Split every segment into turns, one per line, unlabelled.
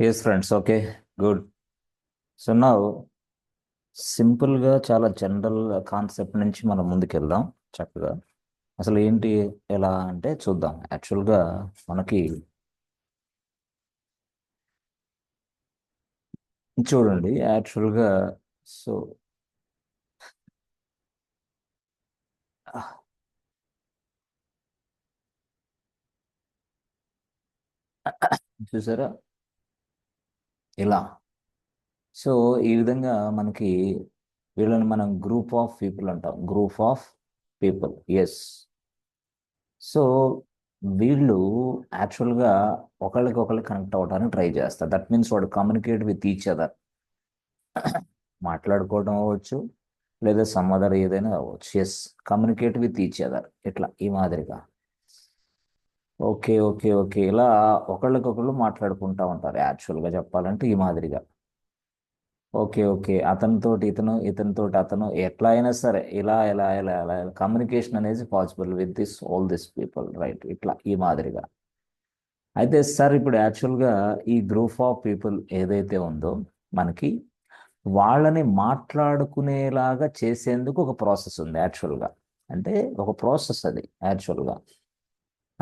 Yes friends, okay, good. So now సింపుల్గా చాలా general concept నుంచి మనం ముందుకెళ్దాం చక్కగా. అసలు ఏంటి, ఎలా అంటే చూద్దాం. యాక్చువల్గా మనకి చూడండి, యాక్చువల్గా సో చూసారా ఇలా. సో ఈ విధంగా మనకి వీళ్ళని మనం గ్రూప్ ఆఫ్ పీపుల్ అంటాం. Group of people, yes. So వీళ్ళు యాక్చువల్గా ఒకళ్ళకి ఒకళ్ళు కనెక్ట్ అవ్వడానికి ట్రై చేస్తారు. దట్ మీన్స్ వాడు కమ్యూనికేట్ విత్ ఈచ్ అదర్. మాట్లాడుకోవడం అవ్వచ్చు, లేదా సమ్ అదర్ ఏదైనా అవ్వచ్చు. Yes, communicate with each other, ఇట్లా ఈ మాదిరిగా. ఓకే ఓకే ఓకే, ఇలా ఒకళ్ళకొకళ్ళు మాట్లాడుకుంటా ఉంటారు. యాక్చువల్గా చెప్పాలంటే ఈ మాదిరిగా. ఓకే ఓకే, అతనితోటి ఇతను, ఇతనితోటి అతను, ఎట్లా అయినా సరే ఇలా ఇలా ఇలా ఇలా కమ్యూనికేషన్ అనేది possible with this all this people, right? ఇట్లా ఈ మాదిరిగా. అయితే సార్, ఇప్పుడు యాక్చువల్గా ఈ గ్రూప్ ఆఫ్ పీపుల్ ఏదైతే ఉందో మనకి, వాళ్ళని మాట్లాడుకునేలాగా చేసేందుకు ఒక ప్రాసెస్ ఉంది యాక్చువల్గా. అంటే ఒక ప్రాసెస్ అది యాక్చువల్గా.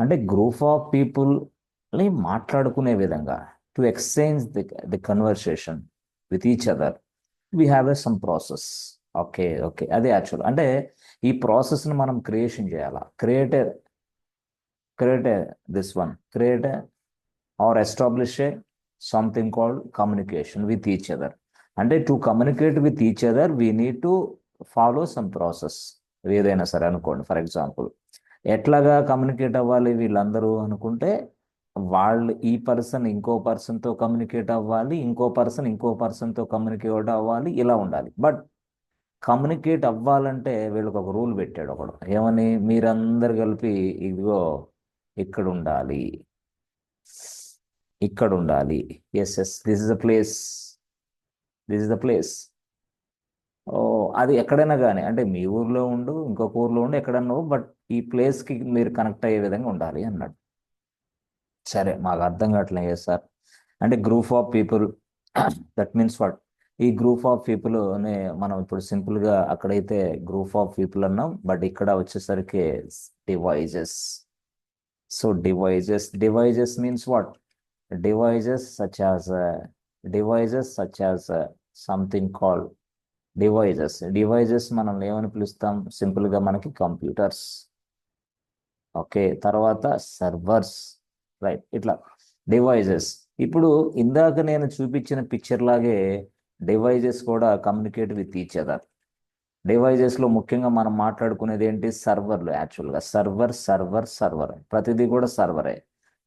అంటే గ్రూప్ ఆఫ్ పీపుల్ని మాట్లాడుకునే విధంగా, to exchange the conversation with each other, we have a some process. Okay okay, అదే యాక్చువల్. అంటే ఈ ప్రాసెస్ని మనం క్రియేషన్ చేయాలా, create this one, create or establish a something called communication with each other. అంటే to communicate with each other we need to follow some process. ఏదైనా సరే అనుకోండి, ఫర్ ఎగ్జాంపుల్ ఎట్లాగా కమ్యూనికేట్ అవ్వాలి వీళ్ళందరూ అనుకుంటే, వాళ్ళు ఈ పర్సన్ ఇంకో పర్సన్తో కమ్యూనికేట్ అవ్వాలి, ఇంకో పర్సన్ ఇంకో పర్సన్తో కమ్యూనికేట్ అవ్వాలి, ఇలా ఉండాలి. బట్ కమ్యూనికేట్ అవ్వాలంటే వీళ్ళకి ఒక రూల్ పెట్టాడు ఒకడు. ఏమని? మీరందరు కలిపి ఇదిగో ఇక్కడ ఉండాలి, ఇక్కడ ఉండాలి. Yes yes, this is the place, this is the place. ఓ, అది ఎక్కడైనా కానీ, అంటే మీ ఊర్లో ఉండు, ఇంకొక ఊర్లో ఉండు, ఎక్కడన్నా, బట్ ఈ ప్లేస్కి మీరు కనెక్ట్ అయ్యే విధంగా ఉండాలి అన్నాడు. సరే, మాకు అర్థం కావట్లేదు సార్. అంటే group of people that means what? ఈ గ్రూప్ ఆఫ్ పీపుల్ ని మనం ఇప్పుడు సింపుల్ గా అక్కడైతే గ్రూప్ ఆఫ్ పీపుల్ అన్నాం, బట్ ఇక్కడ వచ్చేసరికి devices. So devices means what? devices such as devices such as something called devices మనం ఏమని పిలుస్తాం? సింపుల్ గా మనకి కంప్యూటర్స్, ఓకే, తర్వాత సర్వర్స్, రైట్? ఇట్లా డివైజెస్. ఇప్పుడు ఇందాక నేను చూపించిన పిక్చర్ లాగే డివైజెస్ కూడా communicate with each other. Devices లో ముఖ్యంగా మనం మాట్లాడుకునేది ఏంటి? సర్వర్లు. యాక్చువల్గా సర్వర్ సర్వర్ సర్వర్, ప్రతిదీ కూడా సర్వరే.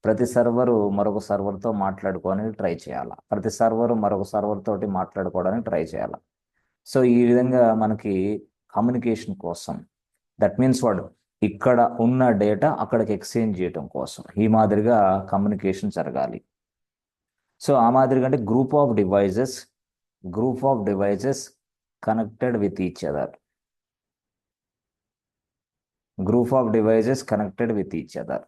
ప్రతి సర్వరు మరొక సర్వర్తో మాట్లాడుకోవడానికి ట్రై చేయాలి, ప్రతి సర్వరు మరొక సర్వర్ తోటి మాట్లాడుకోవడానికి ట్రై చేయాలి. సో ఈ విధంగా మనకి కమ్యూనికేషన్ కోసం, దట్ మీన్స్ వాడు ఇక్కడ ఉన్న డేటా అక్కడికి ఎక్స్చేంజ్ చేయడం కోసం ఈ మాదిరిగా కమ్యూనికేషన్ జరగాలి. సో ఆ మాదిరిగా అంటే group of devices connected with each other, group of devices connected with each other,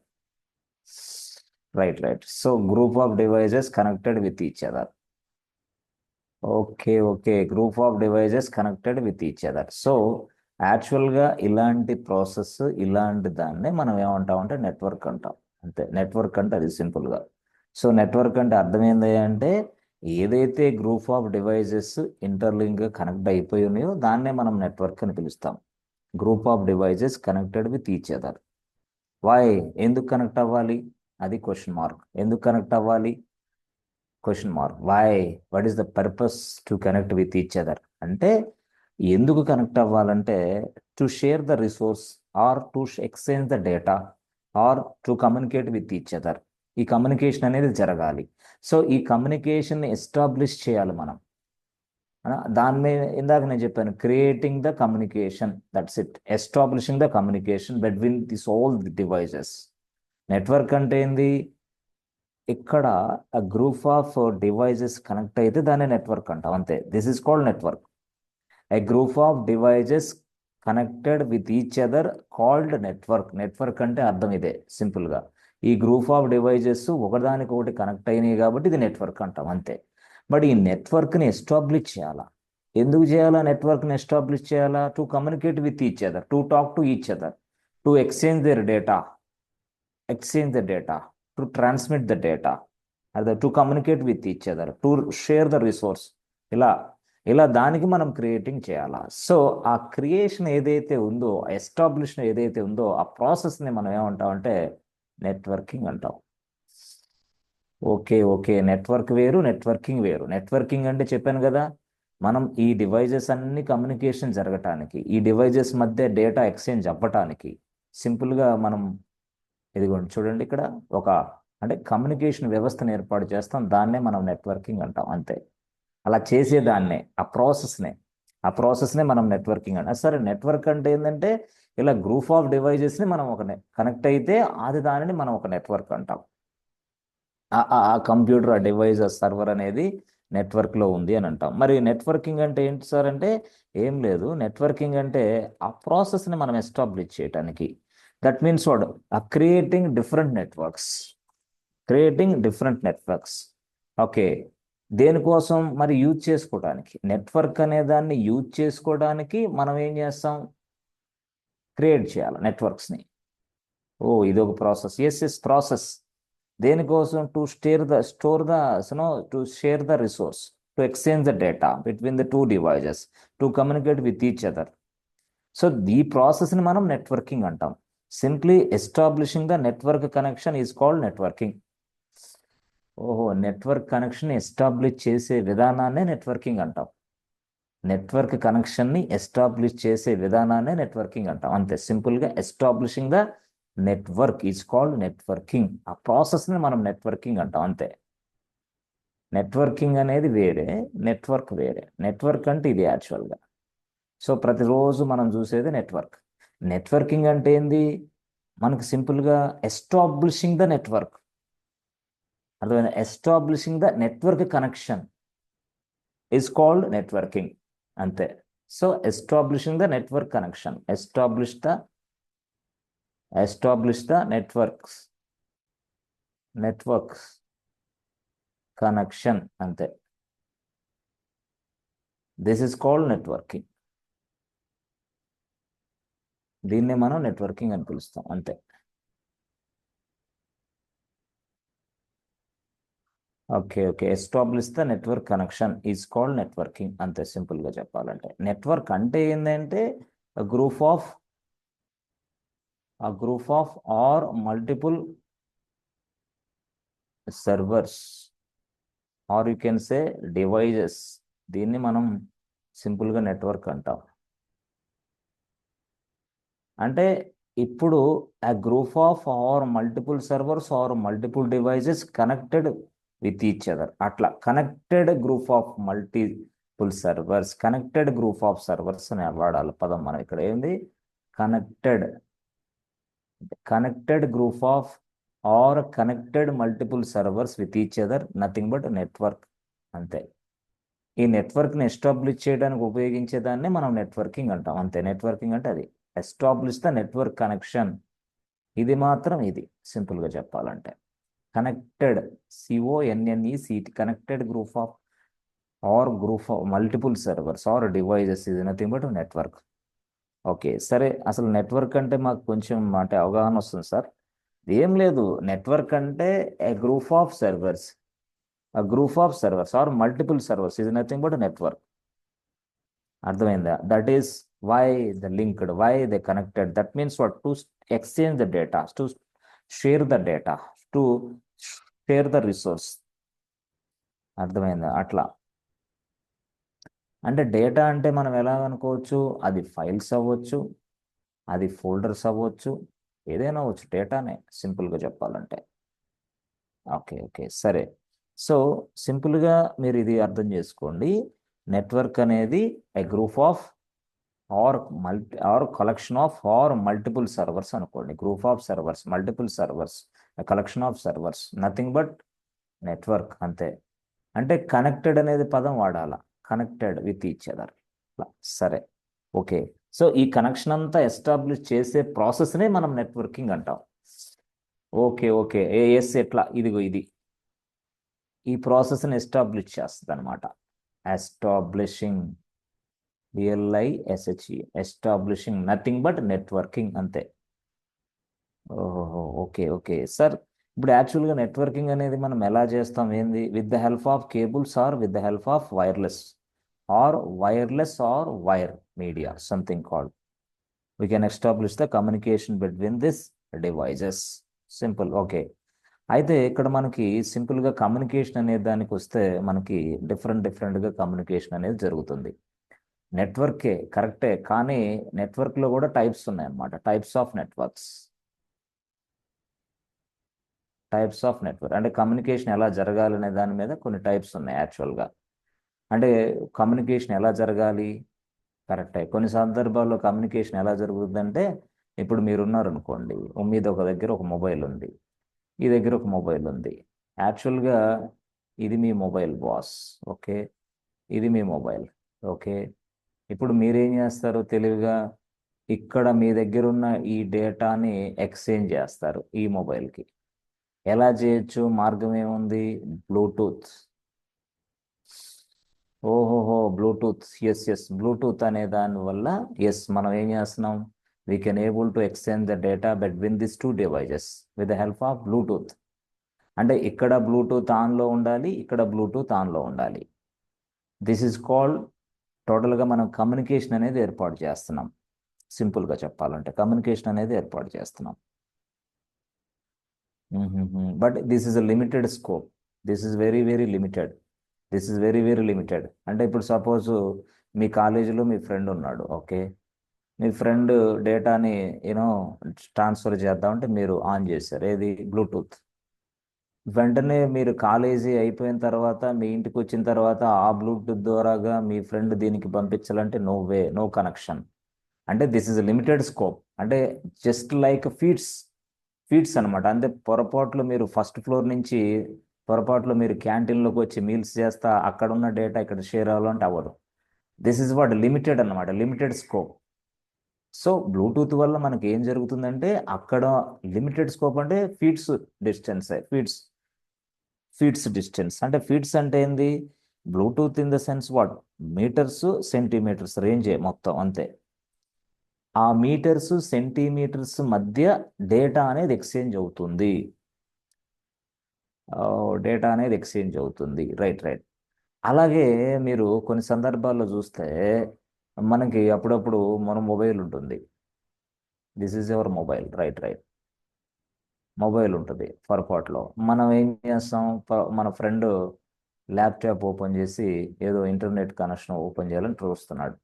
right right. So group of devices connected with each other. Okay okay, group of devices connected with each other. So యాక్చువల్గా ఇలాంటి process, ఇలాంటి దాన్నే మనం ఏమంటామంటే network అంటాం. అంతే, network అంటే అది సింపుల్గా. సో నెట్వర్క్ అంటే అర్థం ఏంది అంటే, ఏదైతే group of devices interlink connect అయిపోయి ఉన్నాయో దాన్నే మనం నెట్వర్క్ అని పిలుస్తాం. Group of devices connected with each other. Why? ఎందుకు కనెక్ట్ అవ్వాలి? అది క్వశ్చన్ మార్క్. ఎందుకు కనెక్ట్ అవ్వాలి? Question mark. Why? What is the purpose to connect with each other అంటే, ఎందుకు కనెక్ట్ అవ్వాలంటే, to share the resource, or to exchange the data, or to communicate with each other. ఈ communication అనేది జరగాలి. So ఈ communication establish చేయాలి మనం. దాని మీద ఇందాక నేను చెప్పాను, creating the communication, that's it. Establishing the communication between this all the devices. Network అంటే ఏంది? ఇక్కడ గ్రూప్ ఆఫ్ డివైజెస్ కనెక్ట్ అయితే దాన్ని నెట్వర్క్ అంటాం, అంతే. This is called network. A group of devices connected with each other called network. Network అంటే అర్థం ఇదే సింపుల్గా. ఈ గ్రూప్ ఆఫ్ డివైజెస్ ఒకదానికొకటి కనెక్ట్ అయినాయి కాబట్టి ఇది నెట్వర్క్ అంటాం అంతే. బట్ ఈ నెట్వర్క్ని ఎస్టాబ్లిష్ చేయాలా? ఎందుకు చేయాలా నెట్వర్క్ని ఎస్టాబ్లిష్ చేయాలా? To communicate with each other, to talk to each other, to exchange their data, exchange the data, to transmit the data, or to communicate with each other, to share the resource. ఇలా ఇలా దానికి మనం creating చేయాలా. So ఆ creation ఏదైతే ఉందో, established ఏదైతే ఉందో, ఆ ప్రాసెస్ని మనం ఏమంటాం అంటే నెట్వర్కింగ్ అంటాం. ఓకే ఓకే, నెట్వర్క్ వేరు, నెట్వర్కింగ్ వేరు. నెట్వర్కింగ్ అంటే చెప్పాను కదా, మనం ఈ డివైజెస్ అన్ని కమ్యూనికేషన్ జరగటానికి, ఈ డివైజెస్ మధ్య డేటా ఎక్స్చేంజ్ అవ్వటానికి సింపుల్గా మనం ఇదిగోండి చూడండి ఇక్కడ ఒక అంటే కమ్యూనికేషన్ వ్యవస్థను ఏర్పాటు చేస్తాం, దాన్నే మనం నెట్వర్కింగ్ అంటాం అంతే. అలా చేసేదాన్నే ఆ ప్రాసెస్నే మనం నెట్వర్కింగ్ అంటాం. సరే, నెట్వర్క్ అంటే ఏంటంటే ఇలా గ్రూప్ ఆఫ్ డివైజెస్ని మనం ఒక కనెక్ట్ అయితే అది దానిని మనం ఒక నెట్వర్క్ అంటాం. ఆ కంప్యూటర్, ఆ డివైస్, ఆ సర్వర్ అనేది నెట్వర్క్లో ఉంది అని అంటాం. మరి నెట్వర్కింగ్ అంటే ఏంటి సార్ అంటే ఏం లేదు. నెట్వర్కింగ్ అంటే ఆ ప్రాసెస్ని మనం ఎస్టాబ్లిష్ చేయడానికి, that means what, creating different networks. Okay, దేనికోసం మరి యూజ్ చేసుకోవడానికి, నెట్వర్క్ అనే దాన్ని యూజ్ చేసుకోవడానికి మనం ఏం చేస్తాం, క్రియేట్ చేయాలి నెట్వర్క్స్ని. ఓ, ఇది ఒక ప్రాసెస్. Yes process. దేనికోసం, to share the resource, to exchange the data between the two devices, to communicate with each other. So ఈ ప్రాసెస్ని మనం నెట్వర్కింగ్ అంటాం. Simply establishing the network connection is called networking. ఓహో, నెట్వర్క్ కనెక్షన్ ఎస్టాబ్లిష్ చేసే విధానాన్నే networking అంటాం. Network కనెక్షన్ని establish చేసే విధానాన్నే నెట్వర్కింగ్ అంటాం అంతే. సింపుల్గా establishing the network is called networking. ఆ ప్రాసెస్ని మనం నెట్వర్కింగ్ అంటాం అంతే. నెట్వర్కింగ్ అనేది వేరే, నెట్వర్క్ వేరే. నెట్వర్క్ అంటే ఇది యాక్చువల్గా. సో ప్రతిరోజు మనం చూసేది నెట్వర్క్. నెట్వర్కింగ్ అంటే ఏంది, మనకు సింపుల్గా ఎస్టాబ్లిషింగ్ ద నెట్వర్క్, అర్థమైనా, establishing the network connection is called networking అంతే. So establishing the network connection, establish the networks connection అంతే. This is called networking. దీన్నే మనం నెట్వర్కింగ్ అని పిలుస్తాం అంతే. Okay okay, establish the network connection is called networking అంతే. సింపుల్గా చెప్పాలంటే నెట్వర్క్ అంటే ఏంటంటే group of or multiple servers, or you can say devices. దీన్ని మనం సింపుల్గా నెట్వర్క్ అంటాం. అంటే ఇప్పుడు a group of or multiple servers or multiple devices connected with each other, అట్లా connected group of multiple servers, connected group of servers అని వాడాలి పదం మనం ఇక్కడ. ఏంది connected group of or connected multiple servers with each other, nothing but network అంతే. ఈ నెట్వర్క్ని establish చేయడానికి ఉపయోగించేదాన్ని మనం నెట్వర్కింగ్ అంటాం అంతే. నెట్వర్కింగ్ అంటే అది ఎస్టాబ్లిష్ ద నెట్వర్క్ కనెక్షన్. ఇది మాత్రం ఇది సింపుల్గా చెప్పాలంటే connected, CONNECT, connected group of multiple servers or devices ఇది నథింగ్ బట్ నెట్వర్క్. ఓకే సరే, అసలు నెట్వర్క్ అంటే మాకు కొంచెం అంటే అవగాహన వస్తుంది సార్. ఏం లేదు, నెట్వర్క్ అంటే a group of servers or multiple servers ఇది నథింగ్ బట్ నెట్వర్క్. అర్థమైందా? That is why the linked, why they connected. That means what, to exchange the data, to share the data, to share the resource. అర్థమైందా? అట్లా అంటే data అంటే మనం ఎలా అనుకోవచ్చు, అది ఫైల్స్ అవ్వచ్చు, అది ఫోల్డర్స్ అవ్వచ్చు, ఏదైనా అవ్వచ్చు, డేటానే సింపుల్గా చెప్పాలంటే. ఓకే ఓకే సరే. సో సింపుల్గా మీరు ఇది అర్థం చేసుకోండి. నెట్వర్క్ అనేది a group of or collection of or multiple servers అనుకోండి. Group of servers, multiple servers, collection of servers, nothing but network అంతే. అంటే కనెక్టెడ్ అనేది పదం వాడాలా, కనెక్టెడ్ విత్ ఈచ్ అదర్. సరే ఓకే. సో ఈ కనెక్షన్ అంతా ఎస్టాబ్లిష్ చేసే ప్రాసెస్నే మనం నెట్వర్కింగ్ అంటాం. ఓకే ఓకే ఏఎస్ ఎట్లా ఇదిగో ఇది ఈ ప్రాసెస్ని ఎస్టాబ్లిష్ చేస్తుంది అనమాట. Establishing, ELISHE, establishing nothing but networking అంతే. ఓహో ఓకే ఓకే సార్. ఇప్పుడు యాక్చువల్గా నెట్వర్కింగ్ అనేది మనం ఎలా చేస్తాం ఏంది? With the help of cables or with the help of wireless or wire media something called. We can establish the communication between these devices. Simple okay. అయితే ఇక్కడ మనకి సింపుల్గా కమ్యూనికేషన్ అనే దానికి వస్తే మనకి డిఫరెంట్గా కమ్యూనికేషన్ అనేది జరుగుతుంది. నెట్వర్కే కరెక్టే, కానీ నెట్వర్క్లో కూడా టైప్స్ ఉన్నాయన్నమాట. టైప్స్ ఆఫ్ నెట్వర్క్ అంటే కమ్యూనికేషన్ ఎలా జరగాలనే దాని మీద కొన్ని టైప్స్ ఉన్నాయి యాక్చువల్గా. అంటే కమ్యూనికేషన్ ఎలా జరగాలి కరెక్టే. కొన్ని సందర్భాల్లో కమ్యూనికేషన్ ఎలా జరుగుతుందంటే, ఇప్పుడు మీరున్నారు అనుకోండి, మీద ఒక దగ్గర ఒక మొబైల్ ఉంది, ఈ దగ్గర ఒక మొబైల్ ఉంది. యాక్చువల్గా ఇది మీ మొబైల్ బాస్, ఓకే, ఇది మీ మొబైల్, ఓకే. ఇప్పుడు మీరేం చేస్తారు తెలివిగా, ఇక్కడ మీ దగ్గర ఉన్న ఈ డేటాని ఎక్స్చేంజ్ చేస్తారు ఈ మొబైల్కి. ఎలా చేయొచ్చు? మార్గం ఏముంది? బ్లూటూత్. ఓహోహో బ్లూటూత్, ఎస్ ఎస్, బ్లూటూత్ అనే దాని వల్ల ఎస్ మనం ఏం చేస్తున్నాం, we can able to exchange the data between this two devices with the help of Bluetooth. అంటే ఇక్కడ బ్లూటూత్ ఆన్లో ఉండాలి, ఇక్కడ బ్లూటూత్ ఆన్లో ఉండాలి. దిస్ ఈజ్ కాల్డ్, టోటల్గా మనం కమ్యూనికేషన్ అనేది ఏర్పాటు చేస్తున్నాం. సింపుల్గా చెప్పాలంటే కమ్యూనికేషన్ అనేది ఏర్పాటు చేస్తున్నాం. But this is a limited scope. This is very very limited. అంటే ఇప్పుడు సపోజ్ మీ కాలేజీలో మీ ఫ్రెండ్ ఉన్నాడు, ఓకే. మీ ఫ్రెండ్ డేటాని యూనో ట్రాన్స్ఫర్ చేద్దామంటే మీరు ఆన్ చేశారు ఏది? బ్లూటూత్. వెంటనే మీరు కాలేజీ అయిపోయిన తర్వాత మీ ఇంటికి వచ్చిన తర్వాత ఆ బ్లూటూత్ ద్వారాగా మీ ఫ్రెండ్ దీనికి పంపించాలంటే నో వే, నో కనెక్షన్. అంటే దిస్ ఇస్ లిమిటెడ్ స్కోప్. అంటే జస్ట్ లైక్ ఫీట్స్ అనమాట. అంటే పొరపాట్లు మీరు ఫస్ట్ ఫ్లోర్ నుంచి పొరపాట్లు మీరు క్యాంటీన్లోకి వచ్చి మీల్స్ చేస్తా అక్కడ ఉన్న డేటా ఇక్కడ షేర్ అవ్వాలంటే అవ్వదు. దిస్ ఇస్ వాట్ లిమిటెడ్ అనమాట, లిమిటెడ్ స్కోప్. సో బ్లూటూత్ వల్ల మనకి ఏం జరుగుతుందంటే అక్కడ లిమిటెడ్ స్కోప్ అంటే డిస్టెన్స్ డిస్టెన్స్ అంటే ఫీట్స్ అంటే ఏంది? Bluetooth in the sense what, metres centimetres రేంజే మొత్తం అంతే. ఆ మీటర్స్ సెంటీమీటర్స్ మధ్య డేటా అనేది ఎక్స్చేంజ్ అవుతుంది. Right right. అలాగే మీరు కొన్ని సందర్భాల్లో చూస్తే మనకి అప్పుడప్పుడు మన మొబైల్ ఉంటుంది. This is ever mobile, right right. Mobile ఉంటుంది పొరపాటులో మనం ఏం చేస్తాం, మన ఫ్రెండ్ ల్యాప్టాప్ ఓపెన్ చేసి ఏదో ఇంటర్నెట్ కనెక్షన్ ఓపెన్ చేయాలని చూస్తున్నాడు.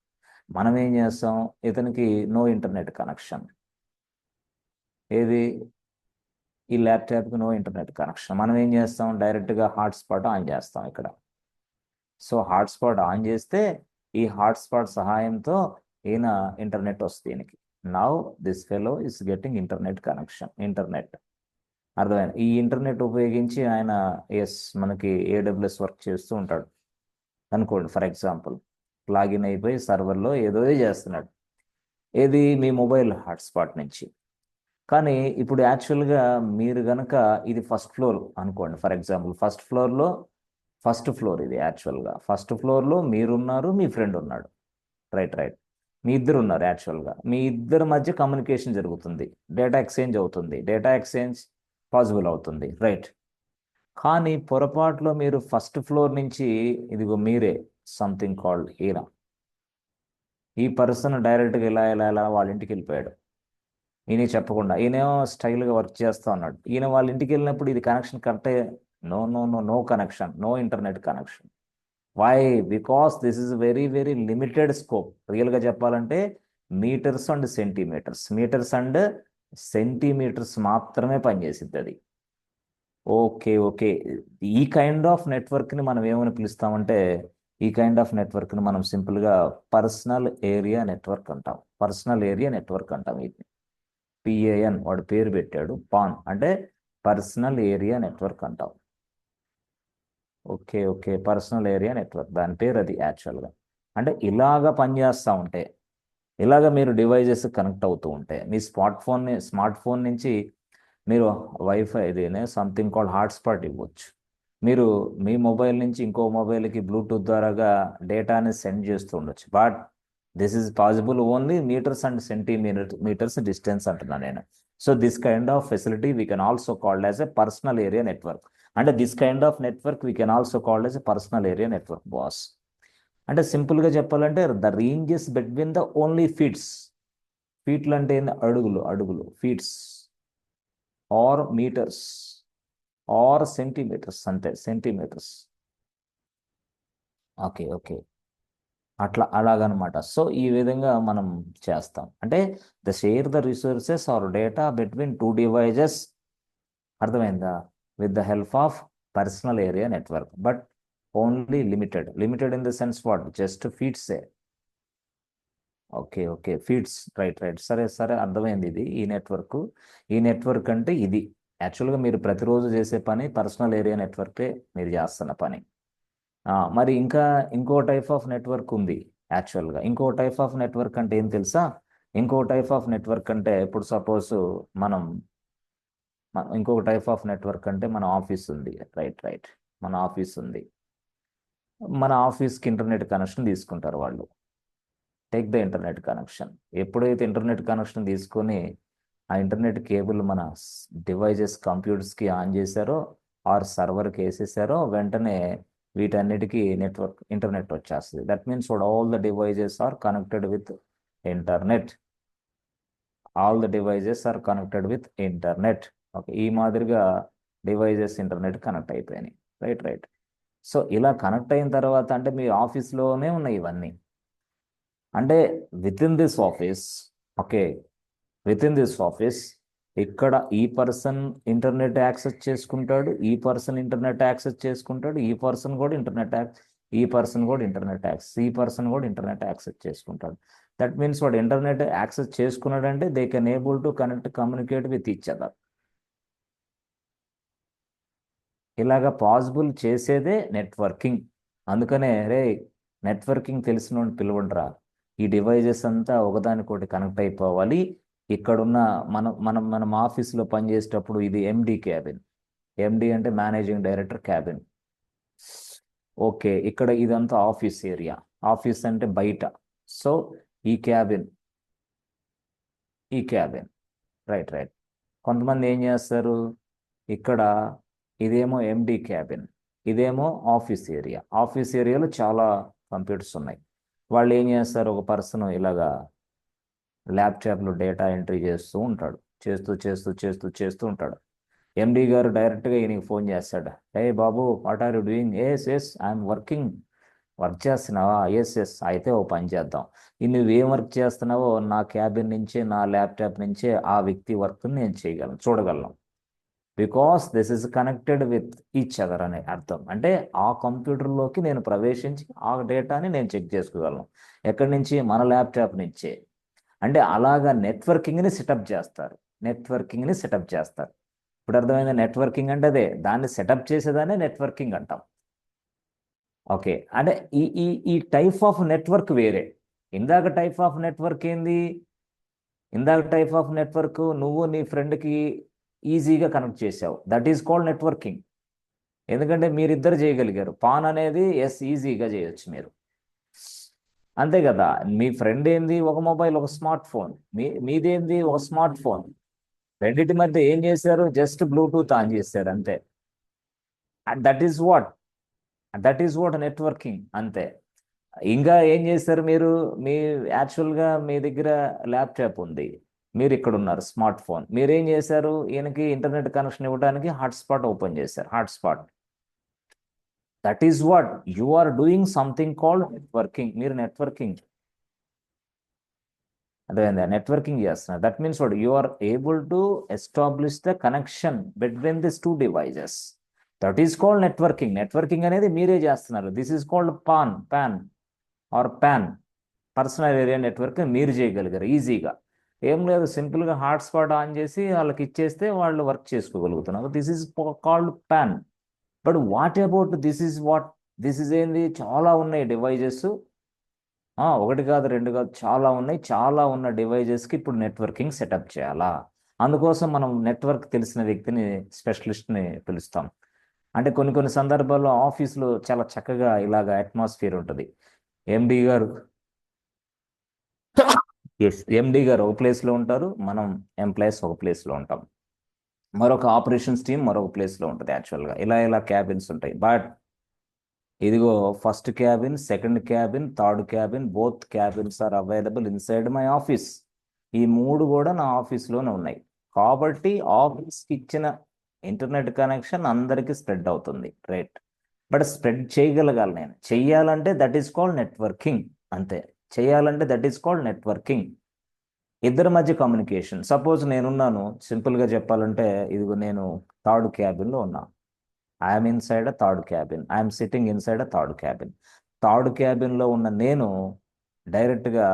మనం ఏం చేస్తాం, ఇతనికి నో ఇంటర్నెట్ కనెక్షన్. ఏది? ఈ ల్యాప్టాప్కి నో ఇంటర్నెట్ కనెక్షన్. మనం ఏం చేస్తాం, డైరెక్ట్గా హాట్స్పాట్ ఆన్ చేస్తాం ఇక్కడ. సో హాట్స్పాట్ ఆన్ చేస్తే ఈ హాట్స్పాట్ సహాయంతో ఈయన ఇంటర్నెట్ వస్తుంది ఈయనకి. Now this fellow is getting internet connection. అర్థమైంది. ఈ ఇంటర్నెట్ ఉపయోగించి ఆయన మనకి AWS వర్క్ చేస్తూ ఉంటాడు అనుకోండి ఫర్ ఎగ్జాంపుల్. లాగిన్ అయిపోయి సర్వర్లో ఏదో చేస్తున్నాడు, ఏది? మీ మొబైల్ హాట్స్పాట్ నుంచి. కానీ ఇప్పుడు యాక్చువల్గా మీరు గనక ఇది ఫస్ట్ ఫ్లోర్ అనుకోండి ఫర్ ఎగ్జాంపుల్. ఫస్ట్ ఫ్లోర్ ఇది యాక్చువల్గా. ఫస్ట్ ఫ్లోర్లో మీరున్నారు, మీ ఫ్రెండ్ ఉన్నాడు, రైట్ రైట్. మీ ఇద్దరు ఉన్నారు. యాక్చువల్గా మీ ఇద్దరి మధ్య కమ్యూనికేషన్ జరుగుతుంది, డేటా ఎక్స్చేంజ్ అవుతుంది, డేటా ఎక్స్చేంజ్ పాసిబుల్ అవుతుంది, రైట్. కానీ పొరపాటులో మీరు ఫస్ట్ ఫ్లోర్ నుంచి ఇదిగో మీరే సంథింగ్ కాల్డ్ ఈ పర్సన్ డైరెక్ట్గా ఇలా వాళ్ళ ఇంటికి వెళ్ళిపోయాడు. ఈయన చెప్పకుండా ఈయనేమో స్టైల్గా వర్క్ చేస్తూ ఉన్నాడు. ఈయన వాళ్ళ ఇంటికి వెళ్ళినప్పుడు ఇది కనెక్షన్ కరెక్టే, no no no no connection, no internet connection. Why? Because this is very very limited scope. రియల్గా చెప్పాలంటే మీటర్స్ అండ్ సెంటీమీటర్స్ మాత్రమే పనిచేసిద్ది అది. Okay okay. ఈ కైండ్ ఆఫ్ నెట్వర్క్ని మనం ఏమని పిలుస్తామంటే, ఈ కైండ్ ఆఫ్ నెట్వర్క్ని మనం సింపుల్గా పర్సనల్ ఏరియా నెట్వర్క్ అంటాం. ఇది PAN, వాడు పేరు పెట్టాడు, పాన్ అంటే పర్సనల్ ఏరియా నెట్వర్క్ అంటాం. Okay okay, personal area network దాని పేరు అది యాక్చువల్గా. అంటే ఇలాగ పనిచేస్తూ ఉంటే, ఇలాగ మీరు డివైజెస్ కనెక్ట్ అవుతూ ఉంటే, మీ స్మార్ట్ ఫోన్ నుంచి మీరు వైఫై ఇదేనే సంథింగ్ కాల్డ్ హాట్స్పాట్ ఇవ్వచ్చు. మీరు మీ మొబైల్ నుంచి ఇంకో మొబైల్కి బ్లూటూత్ ద్వారాగా డేటాని సెండ్ చేస్తూ ఉండొచ్చు. But this is possible only metres and centimetres distance అంటున్నాను నేను. So this kind of facility we can also called as a personal area network. అంటే this kind of network we can also called as a personal area network boss. అంటే సింపుల్గా చెప్పాలంటే the ranges between the only feets. ఫీట్లు అంటే ఏంది? అడుగులు, అడుగులు, feets or metres or centimetres, అంతే, సెంటీమీటర్స్. ఓకే, ఓకే, అట్లా అలాగనమాట. సో ఈ విధంగా మనం చేస్తాం. అంటే share the resources or data between two devices, అర్థమైందా, with the help of personal area network, but only limited. Limited in the sense what? Just ఫీట్సే. Okay, okay, feets, right, right, సరే, సరే, అర్థమైంది. ఇది ఈ నెట్వర్క్ అంటే ఇది యాక్చువల్గా మీరు ప్రతిరోజు చేసే పని పర్సనల్ ఏరియా నెట్వర్కే మీరు చేస్తున్న పని. మరి ఇంకా ఇంకో టైప్ ఆఫ్ నెట్వర్క్ ఉంది. యాక్చువల్గా ఇంకో టైప్ ఆఫ్ నెట్వర్క్ అంటే ఏం తెలుసా? ఇంకో టైప్ ఆఫ్ నెట్వర్క్ అంటే ఇప్పుడు సపోజ్ మనం ఇంకొక టైప్ ఆఫ్ నెట్వర్క్ అంటే మన ఆఫీస్ ఉంది, రైట్, రైట్, మన ఆఫీస్ ఉంది. మన ఆఫీస్కి ఇంటర్నెట్ కనెక్షన్ తీసుకుంటారు వాళ్ళు. Take the internet connection. ఎప్పుడైతే ఇంటర్నెట్ కనెక్షన్ తీసుకొని ఆ ఇంటర్నెట్ కేబుల్ మన డివైజెస్ కంప్యూటర్స్కి ఆన్ చేశారో ఆర్ సర్వర్కి వేసేసారో వెంటనే వీటన్నిటికీ ఇంటర్నెట్ వచ్చేస్తుంది. That means all the devices are connected with internet. Okay, ఈ మాదిరిగా డివైజెస్ ఇంటర్నెట్ కనెక్ట్ అయిపోయినాయి, రైట్, రైట్. సో ఇలా కనెక్ట్ అయిన తర్వాత అంటే మీ ఆఫీస్లోనే ఉన్నాయి ఇవన్నీ. అంటే within this office, okay, within this office ఇక్కడ ఈ పర్సన్ ఇంటర్నెట్ యాక్సెస్ చేసుకుంటాడు, ఈ పర్సన్ ఇంటర్నెట్ యాక్సెస్ చేసుకుంటాడు, ఈ పర్సన్ కూడా ఇంటర్నెట్ యాక్సెస్, ఈ పర్సన్ కూడా ఇంటర్నెట్ యాక్సెస్, ఈ పర్సన్ కూడా ఇంటర్నెట్ యాక్సెస్ చేసుకుంటాడు. దట్ మీన్స్ వాడు ఇంటర్నెట్ యాక్సెస్ చేసుకున్నాడంటే they can able to communicate with each other. ఇలాగ పాసిబుల్ చేసేదే నెట్వర్కింగ్. అందుకనే రే నెట్వర్కింగ్ తెలిసిన పిలువండిరా. ఈ డివైజెస్ అంతా ఒకదానికొకటి కనెక్ట్ అయిపోవాలి. ఇక్కడున్న మనం మనం మనం ఆఫీస్లో పనిచేసేటప్పుడు ఇది ఎండి క్యాబిన్. ఎండి అంటే మేనేజింగ్ డైరెక్టర్ క్యాబిన్. ఓకే, ఇక్కడ ఇదంతా ఆఫీస్ ఏరియా. ఆఫీస్ అంటే బయట. సో ఈ క్యాబిన్, ఈ క్యాబిన్, రైట్, రైట్. కొంతమంది ఏం చేస్తారు, ఇక్కడ ఇదేమో ఎండి క్యాబిన్, ఇదేమో ఆఫీస్ ఏరియా. ఆఫీస్ ఏరియాలో చాలా కంప్యూటర్స్ ఉన్నాయి. వాళ్ళు ఏం చేస్తారు, ఒక పర్సన్ ఇలాగా ల్యాప్టాప్లో డేటా ఎంట్రీ చేస్తూ ఉంటాడు. చేస్తూ చేస్తూ చేస్తూ చేస్తూ ఉంటాడు. ఎండి గారు డైరెక్ట్గా ఈయనకి ఫోన్ చేస్తాడు. ఏ బాబు, what are you doing? Yes, yes, I'm working. Work చేస్తున్నావా? ఎస్, ఎస్, అయితే ఓ పని చేద్దాం. నువ్వేం వర్క్ చేస్తున్నావో నా క్యాబిన్ నుంచే, నా ల్యాప్టాప్ నుంచే ఆ వ్యక్తి వర్క్ని నేను చేయగలను, చూడగలను. Because this is connected with each other అనే అర్థం. అంటే ఆ కంప్యూటర్లోకి నేను ప్రవేశించి ఆ డేటాని నేను చెక్ చేసుకోగలను. ఎక్కడి నుంచి? మన ల్యాప్టాప్ నుంచే. అంటే అలాగా నెట్వర్కింగ్ని సెటప్ చేస్తారు. నెట్వర్కింగ్ని సెటప్ చేస్తారు. ఇప్పుడు అర్థమైంది. నెట్వర్కింగ్ అంటే అదే, దాన్ని సెటప్ చేసేదాన్ని నెట్వర్కింగ్ అంటాం. ఓకే, అంటే ఈ ఈ ఈ టైప్ ఆఫ్ నెట్వర్క్ వేరే. ఇందాక టైప్ ఆఫ్ నెట్వర్క్ ఏంది? ఇందాక టైప్ ఆఫ్ నెట్వర్క్ నువ్వు నీ ఫ్రెండ్కి ఈజీగా కనెక్ట్ చేసావు. That is called networking. ఎందుకంటే మీరిద్దరు చేయగలిగారు. పాన్ అనేది ఎస్, ఈజీగా చేయొచ్చు మీరు, అంతే కదా. మీ ఫ్రెండ్ ఏంది? ఒక మొబైల్, ఒక స్మార్ట్ ఫోన్. మీదేంది? ఒక స్మార్ట్ ఫోన్. రెండింటి మధ్య ఏం చేశారు? జస్ట్ బ్లూటూత్ ఆన్ చేశారు, అంతే. దట్ ఈస్ వాట్ నెట్వర్కింగ్, అంతే. ఇంకా ఏం చేస్తారు మీరు? మీ యాక్చువల్గా మీ దగ్గర ల్యాప్టాప్ ఉంది, మీరు ఇక్కడ ఉన్నారు, స్మార్ట్ ఫోన్. మీరేం చేశారు? ఈయనకి ఇంటర్నెట్ కనెక్షన్ ఇవ్వడానికి హాట్స్పాట్ ఓపెన్ చేశారు, hotspot. That is what you are doing something called networking. మీరు నెట్వర్కింగ్, అదేందా నెట్వర్కింగ్ చేస్తున్నారు. That means what you are able to establish the connection between this two devices. That is called networking. Networking అనేది మీరే చేస్తున్నారు. This is called PAN or PAN, personal area network మీరు చేయగలిగారు ఈజీగా. ఏం లేదు, సింపుల్గా హాట్స్పాట్ ఆన్ చేసి వాళ్ళకి ఇచ్చేస్తే వాళ్ళు వర్క్ చేసుకోగలుగుతున్నారు. This is called PAN. But what about this is ఏంది? చాలా ఉన్నాయి డివైజెస్. ఒకటి కాదు, రెండు కాదు, చాలా ఉన్నాయి. చాలా ఉన్న డివైజెస్కి ఇప్పుడు నెట్వర్కింగ్ సెటప్ చేయాలా? అందుకోసం మనం నెట్వర్క్ తెలిసిన వ్యక్తిని, స్పెషలిస్ట్ని పిలుస్తాం. అంటే కొన్ని కొన్ని సందర్భాల్లో ఆఫీస్లో చాలా చక్కగా ఇలాగ అట్మాస్ఫియర్ ఉంటుంది. ఎండి గారు ఎండి గారు ఒక ప్లేస్లో ఉంటారు, మనం ఎంప్లాయీస్ ఒక ప్లేస్లో ఉంటాం, మరొక ఆపరేషన్స్ టీం మరొక ప్లేస్లో ఉంటుంది. యాక్చువల్గా ఇలా ఇలా క్యాబిన్స్ ఉంటాయి. బట్ ఇదిగో first cabin, second cabin, third cabin, both cabins are available inside my office. ఈ మూడు కూడా నా ఆఫీస్లోనే ఉన్నాయి. కాబట్టి ఆఫీస్కి ఇచ్చిన ఇంటర్నెట్ కనెక్షన్ అందరికీ స్ప్రెడ్ అవుతుంది, రైట్? బట్ స్ప్రెడ్ చేయగలగాలి. నేను చెయ్యాలంటే దట్ ఈస్ కాల్డ్ నెట్వర్కింగ్. అంతే, చేయాలంటే దట్ ఈస్ కాల్డ్ నెట్వర్కింగ్. ఇద్దరి మధ్య కమ్యూనికేషన్. సపోజ్ నేనున్నాను, సింపుల్గా చెప్పాలంటే ఇదిగో నేను థర్డ్ క్యాబిన్లో ఉన్నా. I'm inside a third cabin, I'm sitting inside a third cabin. Third క్యాబిన్లో ఉన్న నేను డైరెక్ట్గా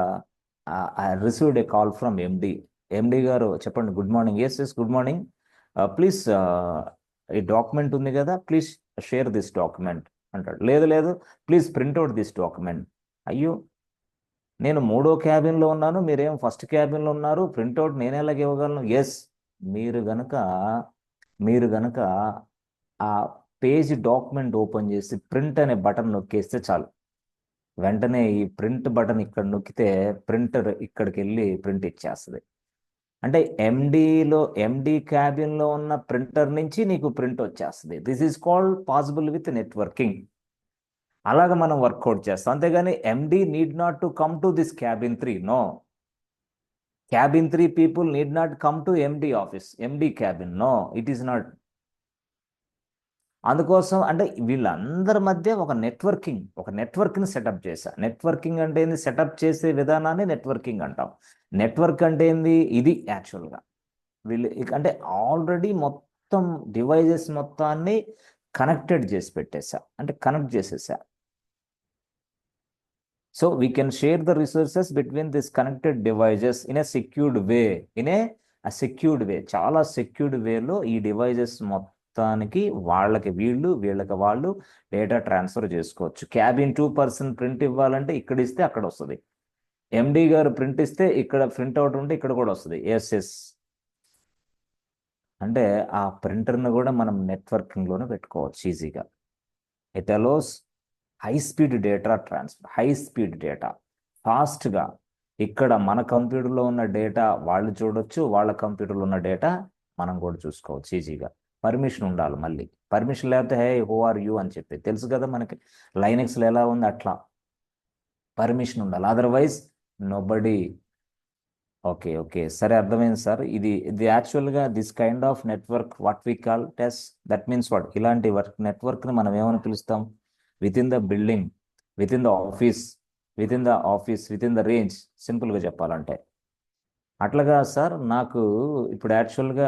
I received a call from MD. MD గారు చెప్పండి, good morning. Yes yes good morning, please ఈ డాక్యుమెంట్ ఉంది కదా, ప్లీజ్ షేర్ దిస్ డాక్యుమెంట్ అంటాడు. లేదు లేదు, ప్లీజ్ ప్రింట్అవుట్ దిస్ డాక్యుమెంట్. అయ్యో, నేను మూడో క్యాబిన్లో ఉన్నాను, మీరేం ఫస్ట్ క్యాబిన్లో ఉన్నారు, ప్రింట్అవుట్ నేను ఎలాగ ఇవ్వగలను? ఎస్, మీరు గనక మీరు గనక ఆ పేజ్ డాక్యుమెంట్ ఓపెన్ చేసి ప్రింట్ అనే బటన్ నొక్కేస్తే చాలు, వెంటనే ఈ ప్రింట్ బటన్ ఇక్కడ నొక్కితే ప్రింటర్ ఇక్కడికి వెళ్ళి ప్రింట్ ఇచ్చేస్తుంది. అంటే ఎండి క్యాబిన్లో ఉన్న ప్రింటర్ నుంచి నీకు ప్రింట్ వచ్చేస్తుంది. This is called possible with networking. అలాగ మనం వర్కౌట్ చేస్తాం. అంతేగాని MD need not to come to this cabin 3. No, cabin 3 people need not come to MD office, MD cabin. No, it is not. అందుకోసం అంటే వీళ్ళందరి మధ్య ఒక నెట్వర్క్ని సెటప్ చేశా. నెట్వర్కింగ్ అంటే ఏంది? సెటప్ చేసే విధానాన్ని నెట్వర్కింగ్ అంటాం. నెట్వర్క్ అంటే ఏంది? ఇది యాక్చువల్గా వీళ్ళు అంటే ఆల్రెడీ మొత్తం డివైజెస్ మొత్తాన్ని కనెక్టెడ్ చేసి పెట్టేశా, అంటే కనెక్ట్ చేసేసా. So we can share the resources between this connected devices in a secured way. Secured way, చాలా సెక్యూర్డ్ వేలో ఈ డివైజెస్ మొత్తానికి వాళ్ళకి వీళ్ళకి వాళ్ళు డేటా ట్రాన్స్ఫర్ చేసుకోవచ్చు. క్యాబిన్ 2 ప్రింట్ ఇవ్వాలంటే ఇక్కడ ఇస్తే అక్కడ వస్తుంది, ఎండి గారు ప్రింట్ ఇస్తే ఇక్కడ ప్రింట్ అవుట్ ఉంటే ఇక్కడ కూడా వస్తుంది. ఎస్ ఎస్, అంటే ఆ ప్రింటర్ను కూడా మనం నెట్వర్కింగ్లోనే పెట్టుకోవచ్చు ఈజీగా. It allows high speed data transfer, high speed data ఫాస్ట్గా. ఇక్కడ మన కంప్యూటర్లో ఉన్న డేటా వాళ్ళు చూడొచ్చు, వాళ్ళ కంప్యూటర్లో ఉన్న డేటా మనం కూడా చూసుకోవచ్చు ఈజీగా. పర్మిషన్ ఉండాలి, మళ్ళీ పర్మిషన్ లేకపోతే హే హూ ఆర్ యూ అని చెప్పి తెలుసు కదా మనకి, లైనక్స్లో ఎలా ఉంది అట్లా పర్మిషన్ ఉండాలి, అదర్వైజ్ నోబడి. ఓకే ఓకే, సరే అర్థమైంది సార్. ఇది యాక్చువల్గా this kind of network what we call టెస్, దట్ మీన్స్ వాట్, ఇలాంటి నెట్వర్క్ని మనం ఏమని పిలుస్తాం? Within the building, within the office, within the range, సింపుల్గా చెప్పాలంటే. అట్లాగా సార్, నాకు ఇప్పుడు యాక్చువల్గా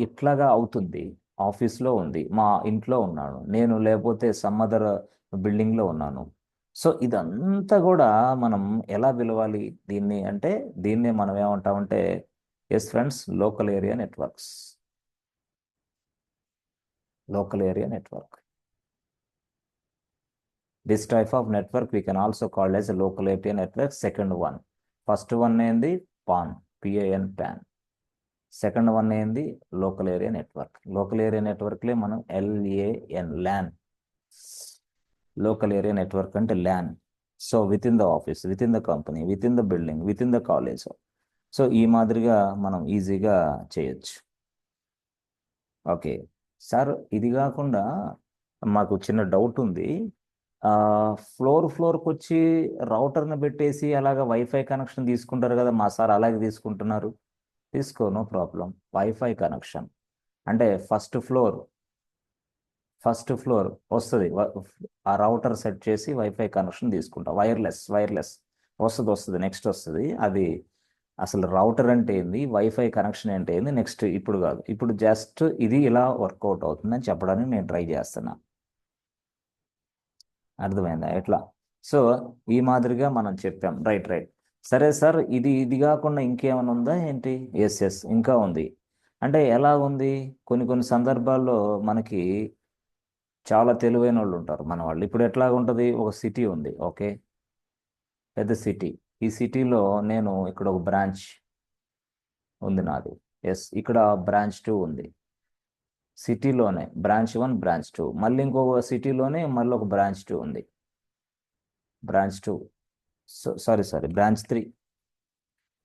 ఇట్లాగా అవుతుంది. ఆఫీస్లో ఉంది, మా ఇంట్లో ఉన్నాను నేను, లేకపోతే సమ్ అదర్ బిల్డింగ్లో ఉన్నాను. సో ఇదంతా కూడా మనం ఎలా పిలవాలి దీన్ని అంటే, దీన్నే మనం ఏమంటామంటే, yes friends, local area networks. Local area network, this type of network we can also called as local area network. Second one, first one ఏంది? PAN, PAN. సెకండ్ వన్ ఏంది? Local area network. Local area నెట్వర్క్లే మనం LAN, LAN. Local area network అంటే LAN. So within the office, within the company, within the building, within the college. So ఈ మాదిరిగా మనం ఈజీగా చేయొచ్చు. Okay sir, ఇది కాకుండా మాకు చిన్న డౌట్ ఉంది. ఫ్లోర్కి వచ్చి రౌటర్ని పెట్టేసి అలాగ వైఫై కనెక్షన్ తీసుకుంటారు కదా మా సార్, అలాగే తీసుకుంటున్నారు. తీసుకో, నో ప్రాబ్లం. వైఫై కనెక్షన్ అంటే ఫస్ట్ ఫ్లోర్ వస్తుంది, ఆ రౌటర్ సెట్ చేసి వైఫై కనెక్షన్ తీసుకుంటా. వైర్లెస్ వస్తుంది, నెక్స్ట్ వస్తుంది అది. అసలు రౌటర్ అంటే ఏంది, వైఫై కనెక్షన్ అంటే ఏంది, నెక్స్ట్ ఇప్పుడు కాదు, ఇప్పుడు జస్ట్ ఇది ఇలా వర్కౌట్ అవుతుందని చెప్పడానికి నేను ట్రై చేస్తున్నా. అర్థమైందా ఎట్లా? సో ఈ మాదిరిగా మనం చెప్పాం, రైట్ రైట్. సరే సార్, ఇది కాకుండా ఇంకేమైనా ఉందా ఏంటి? ఎస్ ఎస్, ఇంకా ఉంది. అంటే ఎలా ఉంది? కొన్ని సందర్భాల్లో మనకి చాలా తెలివైన వాళ్ళు ఉంటారు మన వాళ్ళు. ఇప్పుడు ఎట్లా ఉంటుంది, ఒక సిటీ ఉంది, ఓకే, పెద్ద సిటీ. ఈ సిటీలో నేను ఇక్కడ ఒక బ్రాంచ్ ఉంది నాది. ఎస్, ఇక్కడ బ్రాంచ్ 2 ఉంది. సిటీలోనే బ్రాంచ్ 1, బ్రాంచ్ 2, మళ్ళీ ఇంకొక సిటీలోనే మళ్ళీ ఒక బ్రాంచ్ 2 ఉంది. Branch 2, sorry branch 3.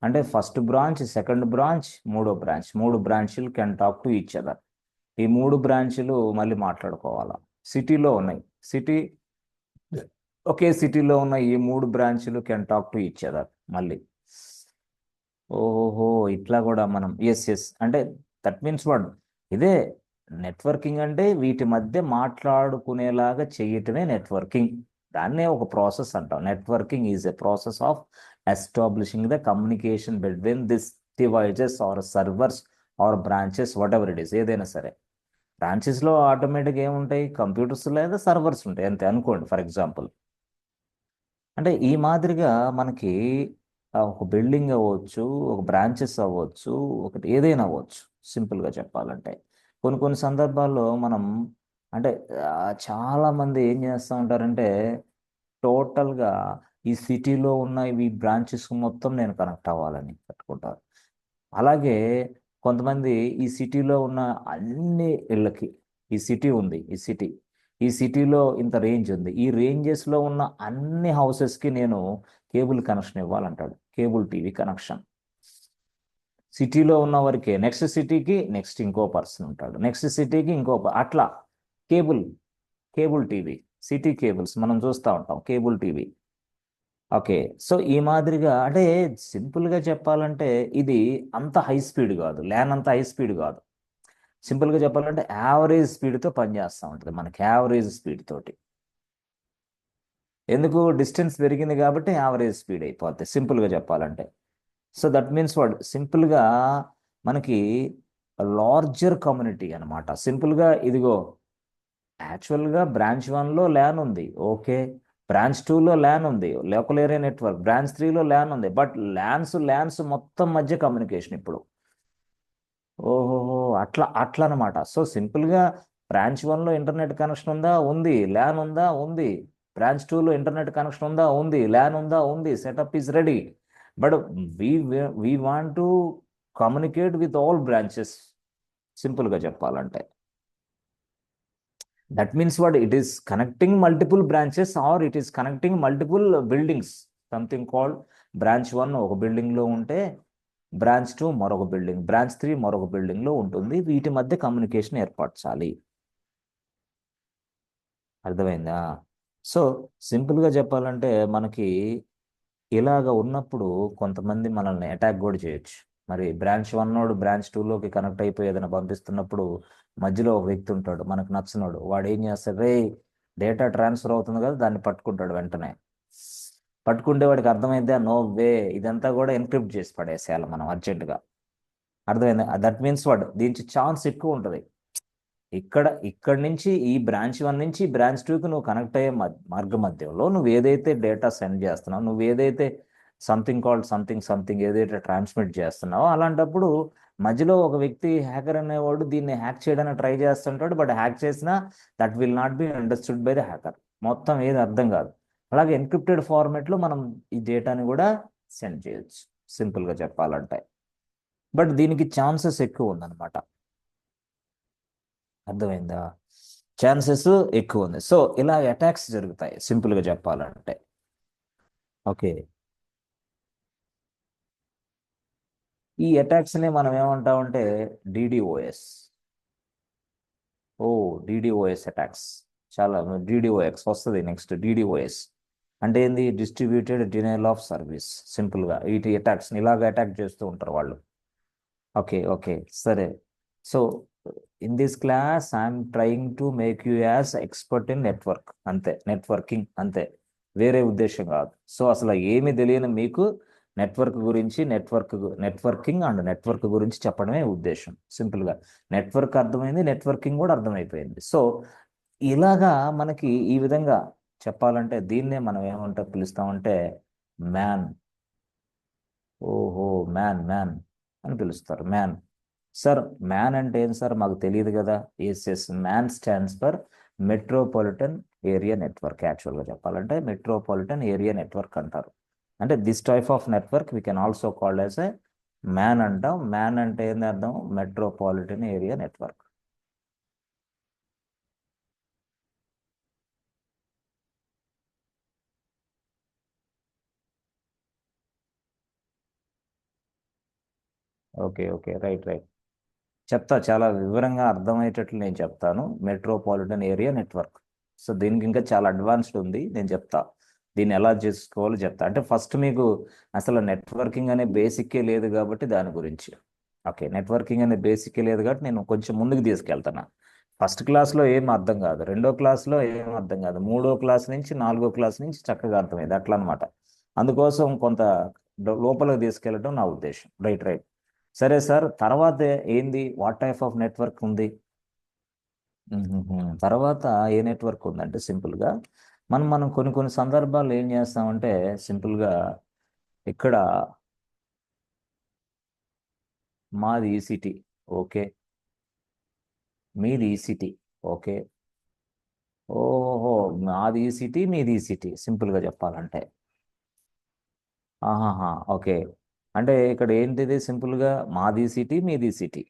అంటే ఫస్ట్ బ్రాంచ్, సెకండ్ బ్రాంచ్, మూడో బ్రాంచ్, 3 బ్రాంచ్లు can talk to each other. ఈ 3 బ్రాంచ్లు మళ్ళీ మాట్లాడుకోవాలా. సిటీలో ఉన్నాయి, సిటీ ఒకే సిటీలో ఉన్న ఈ 3 బ్రాంచ్లు can talk to each other మళ్ళీ. ఓహో, ఇట్లా కూడా మనం ఎస్ అంటే దట్ మీన్స్ వాట్, ఇదే నెట్వర్కింగ్ అంటే వీటి మధ్య మాట్లాడుకునేలాగా చేయటమే నెట్వర్కింగ్. దాన్నే ఒక ప్రాసెస్ అంటాం. Networking is a process of establishing the communication between this devices or servers or branches, whatever it is, ఏదైనా సరే. బ్రాంచెస్లో ఆటోమేటిక్గా ఏముంటాయి, కంప్యూటర్స్ లేదా సర్వర్స్ ఉంటాయి అంతే అనుకోండి ఫర్ ఎగ్జాంపుల్. అంటే ఈ మాదిరిగా మనకి ఒక బిల్డింగ్ అవ్వచ్చు, ఒక బ్రాంచెస్ అవ్వచ్చు, ఒకటి ఏదైనా అవ్వచ్చు. సింపుల్గా చెప్పాలంటే కొన్ని సందర్భాల్లో మనం అంటే చాలా మంది ఏం చేస్తూ ఉంటారంటే టోటల్గా ఈ సిటీలో ఉన్న ఈ బ్రాంచెస్ మొత్తం నేను కనెక్ట్ అవ్వాలని పెట్టుకుంటారు. అలాగే కొంతమంది ఈ సిటీలో ఉన్న అన్ని ఇళ్ళకి, ఈ సిటీ ఉంది, ఈ సిటీలో ఇంత రేంజ్ ఉంది, ఈ రేంజెస్లో ఉన్న అన్ని హౌసెస్కి నేను కేబుల్ కనెక్షన్ ఇవ్వాలంటాడు. కేబుల్ టీవీ కనెక్షన్ సిటీలో ఉన్న వరకే, నెక్స్ట్ సిటీకి నెక్స్ట్ ఇంకో పర్సన్ ఉంటాడు, నెక్స్ట్ సిటీకి అట్లా cable cable TV, city cables మనం చూస్తూ ఉంటాం, కేబుల్ టీవీ. ఓకే, సో ఈ మాదిరిగా అంటే సింపుల్గా చెప్పాలంటే ఇది అంత హై స్పీడ్ కాదు, ల్యాన్ అంత హై స్పీడ్ కాదు. సింపుల్గా చెప్పాలంటే యావరేజ్ స్పీడ్తో పనిచేస్తూ ఉంటుంది మనకి, యావరేజ్ స్పీడ్ తోటి. ఎందుకు, డిస్టెన్స్ పెరిగింది కాబట్టి యావరేజ్ స్పీడ్ అయిపోద్ది సింపుల్గా చెప్పాలంటే. సో దట్ మీన్స్ వాట్, సింపుల్గా మనకి లార్జర్ కమ్యూనిటీ అనమాట. సింపుల్గా ఇదిగో యాక్చువల్గా బ్రాంచ్ 1లో ల్యాన్ ఉంది, ఓకే. బ్రాంచ్ 2లో ల్యాన్ ఉంది, లోకల్ ఏరియా నెట్వర్క్. బ్రాంచ్ 3లో ల్యాన్ ఉంది, బట్ ల్యాన్స్ మొత్తం మధ్య కమ్యూనికేషన్ ఇప్పుడు. ఓహోహో, అట్లా అనమాట. సో సింపుల్గా బ్రాంచ్ 1లో ఇంటర్నెట్ కనెక్షన్ ఉందా, ఉంది. ల్యాన్ ఉందా, ఉంది. బ్రాంచ్ 2లో ఇంటర్నెట్ కనెక్షన్ ఉందా, ఉంది. ల్యాన్ ఉందా, ఉంది. Setup is ready. But we we want to communicate with all branches, సింపుల్గా చెప్పాలంటే. That means what, it is connecting multiple branches or it is connecting multiple buildings. Something called branch 1 ఒక బిల్డింగ్లో ఉంటే branch 2 మరొక building, branch 3 మరొక బిల్డింగ్లో ఉంటుంది. వీటి మధ్య కమ్యూనికేషన్ ఏర్పరచాలి. అర్థమైందా? సో సింపుల్గా చెప్పాలంటే మనకి ఇలాగ ఉన్నప్పుడు కొంతమంది మనల్ని అటాక్ కూడా చేయొచ్చు. మరి బ్రాంచ్ 1 నోడు బ్రాంచ్ 2లోకి కనెక్ట్ అయిపోయి ఏదైనా పంపిస్తున్నప్పుడు మధ్యలో ఒక వ్యక్తి ఉంటాడు మనకు నచ్చినోడు. వాడు ఏం చేస్తాడు, రే డేటా ట్రాన్స్ఫర్ అవుతుంది కదా, దాన్ని పట్టుకుంటాడు. వెంటనే పట్టుకుంటే వాడికి అర్థమైందా, నో వే, ఇదంతా కూడా ఎన్క్రిప్ట్ చేసి పడేసేయాలి మనం అర్జెంటుగా. అర్థమైందా? దట్ మీన్స్ వాడు దీనికి ఛాన్స్ ఎక్కువ ఉంటుంది. ఇక్కడ నుంచి ఈ బ్రాంచ్ 1 నుంచి బ్రాంచ్ 2కి నువ్వు కనెక్ట్ అయ్యే మార్గ మధ్యంలో నువ్వు ఏదైతే డేటా సెండ్ చేస్తున్నావు, నువ్వు ఏదైతే సంథింగ్ కాల్డ్ సంథింగ్ ఏదైతే ట్రాన్స్మిట్ చేస్తున్నావో, అలాంటప్పుడు మధ్యలో ఒక వ్యక్తి హ్యాకర్ అనేవాడు దీన్ని హ్యాక్ చేయడానికి ట్రై చేస్తుంటాడు. బట్ హ్యాక్ చేసినా that will not be understood by the hacker. మొత్తం ఏది అర్థం కాదు. అలాగే ఎన్క్రిప్టెడ్ ఫార్మేట్లో మనం ఈ డేటాని కూడా సెండ్ చేయొచ్చు సింపుల్గా చెప్పాలంటే. బట్ దీనికి ఛాన్సెస్ ఎక్కువ ఉందన్నమాట. అర్థమైందా? ఛాన్సెస్ ఎక్కువ ఉంది. సో ఇలా అటాక్స్ జరుగుతాయి సింపుల్గా చెప్పాలంటే. ఓకే, ఈ అటాక్స్ని మనం ఏమంటామంటే డిడిఓఎస్. ఓ, డిడిఓఎస్ అటాక్స్. చాలా డిడిఓఎక్స్ వస్తుంది నెక్స్ట్. డిడిఓఎస్ అంటే ఏంది, డిస్ట్రిబ్యూటెడ్ డినైల్ ఆఫ్ సర్వీస్. సింపుల్గా వీటి అటాక్స్ని ఇలాగ అటాక్ చేస్తూ ఉంటారు వాళ్ళు. ఓకే ఓకే, సరే. So in this class I'm trying to make you as expert in network, అంతే. నెట్వర్కింగ్ అంతే, వేరే ఉద్దేశం కాదు. సో అసలు ఏమీ తెలియని మీకు నెట్వర్క్ గురించి, నెట్వర్కింగ్ అండ్ నెట్వర్క్ గురించి చెప్పడమే ఉద్దేశం సింపుల్గా. నెట్వర్క్ అర్థమైంది, నెట్వర్కింగ్ కూడా అర్థమైపోయింది. సో ఇలాగా మనకి ఈ విధంగా చెప్పాలంటే దీన్నే మనం ఏమంటా పిలుస్తామంటే మ్యాన్. ఓహో, మ్యాన్ అని పిలుస్తారు. మ్యాన్ సార్, మ్యాన్ అంటే ఏం సార్ మాకు తెలియదు కదా. Yes, MAN stands for metropolitan area network. యాక్చువల్గా చెప్పాలంటే మెట్రోపాలిటన్ ఏరియా నెట్వర్క్ అంటారు. అంటే this type of network we can also called as a MAN అంటాం. మ్యాన్ అంటే ఏంది అర్థం? Metropolitan area network. Okay, okay, right, right. చెప్తా, చాలా వివరంగా అర్థమయ్యేటట్లు నేను చెప్తాను. Metropolitan area network. సో దీనికి ఇంకా చాలా అడ్వాన్స్డ్ ఉంది, నేను చెప్తా. దీన్ని ఎలా చేసుకోవాలో చెప్తా. అంటే ఫస్ట్ మీకు అసలు నెట్వర్కింగ్ అనే బేసిక్కే లేదు కాబట్టి దాని గురించి. ఓకే, నెట్వర్కింగ్ అనే బేసిక్కే లేదు కాబట్టి నేను కొంచెం ముందుకు తీసుకెళ్తాను. ఫస్ట్ క్లాస్లో ఏం అర్థం కాదు, రెండో క్లాస్లో ఏం అర్థం కాదు, మూడో క్లాస్ నుంచి నాలుగో క్లాస్ నుంచి చక్కగా అర్థమైంది అట్లా అనమాట. అందుకోసం కొంత లోపలికి తీసుకెళ్ళడం నా ఉద్దేశం. Right, right. సరే సార్, తర్వాత ఏంది? వాట్ టైప్ ఆఫ్ నెట్వర్క్ ఉంది? తర్వాత ఏ నెట్వర్క్ ఉందంటే సింపుల్గా మనం కొన్ని కొన్ని సందర్భాల్లో ఏం చేస్తామంటే సింపుల్గా ఇక్కడ మాది ఈసిటీ. ఓకే, మీది ఈసిటీ. ఓకే. ఓహో, మాది ఈసిటీ, మీది ఈసిటీ, సింపుల్గా చెప్పాలంటే. ఆహాహా, ఓకే. అంటే ఇక్కడ ఏంటిది? సింపుల్గా మాది సిటీ, మీది సిటీ.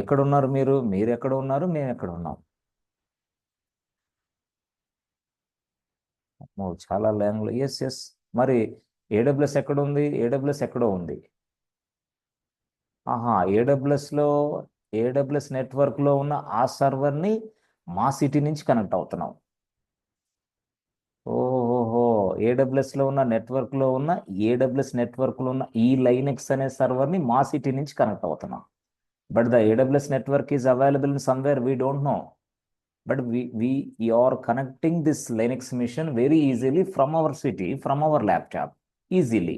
ఎక్కడున్నారు మీరు? మీరు ఎక్కడ ఉన్నారు? మేము ఎక్కడ ఉన్నాం? ఓ, చాలా లాంగ్వేజ్. Yes, yes. మరి ఏడబ్ల్యూఎస్ ఎక్కడ ఉంది? ఏడబ్ల్యూఎస్ ఎక్కడో ఉంది. ఆహా, ఏడబ్ల్యూఎస్ నెట్వర్క్లో ఉన్న ఆ సర్వర్ని మా సిటీ నుంచి కనెక్ట్ అవుతున్నాం. ఓహోహో, ఏడబ్ల్యూఎస్లో ఉన్న నెట్వర్క్లో ఉన్న ఏడబ్ల్యూఎస్ నెట్వర్క్లో ఉన్న ఈ లైనెక్స్ అనే సర్వర్ని మా సిటీ నుంచి కనెక్ట్ అవుతున్నాం. But the AWS network is available in somewhere we don't know. But we are connecting this Linux machine very easily from our city, from our laptop, easily.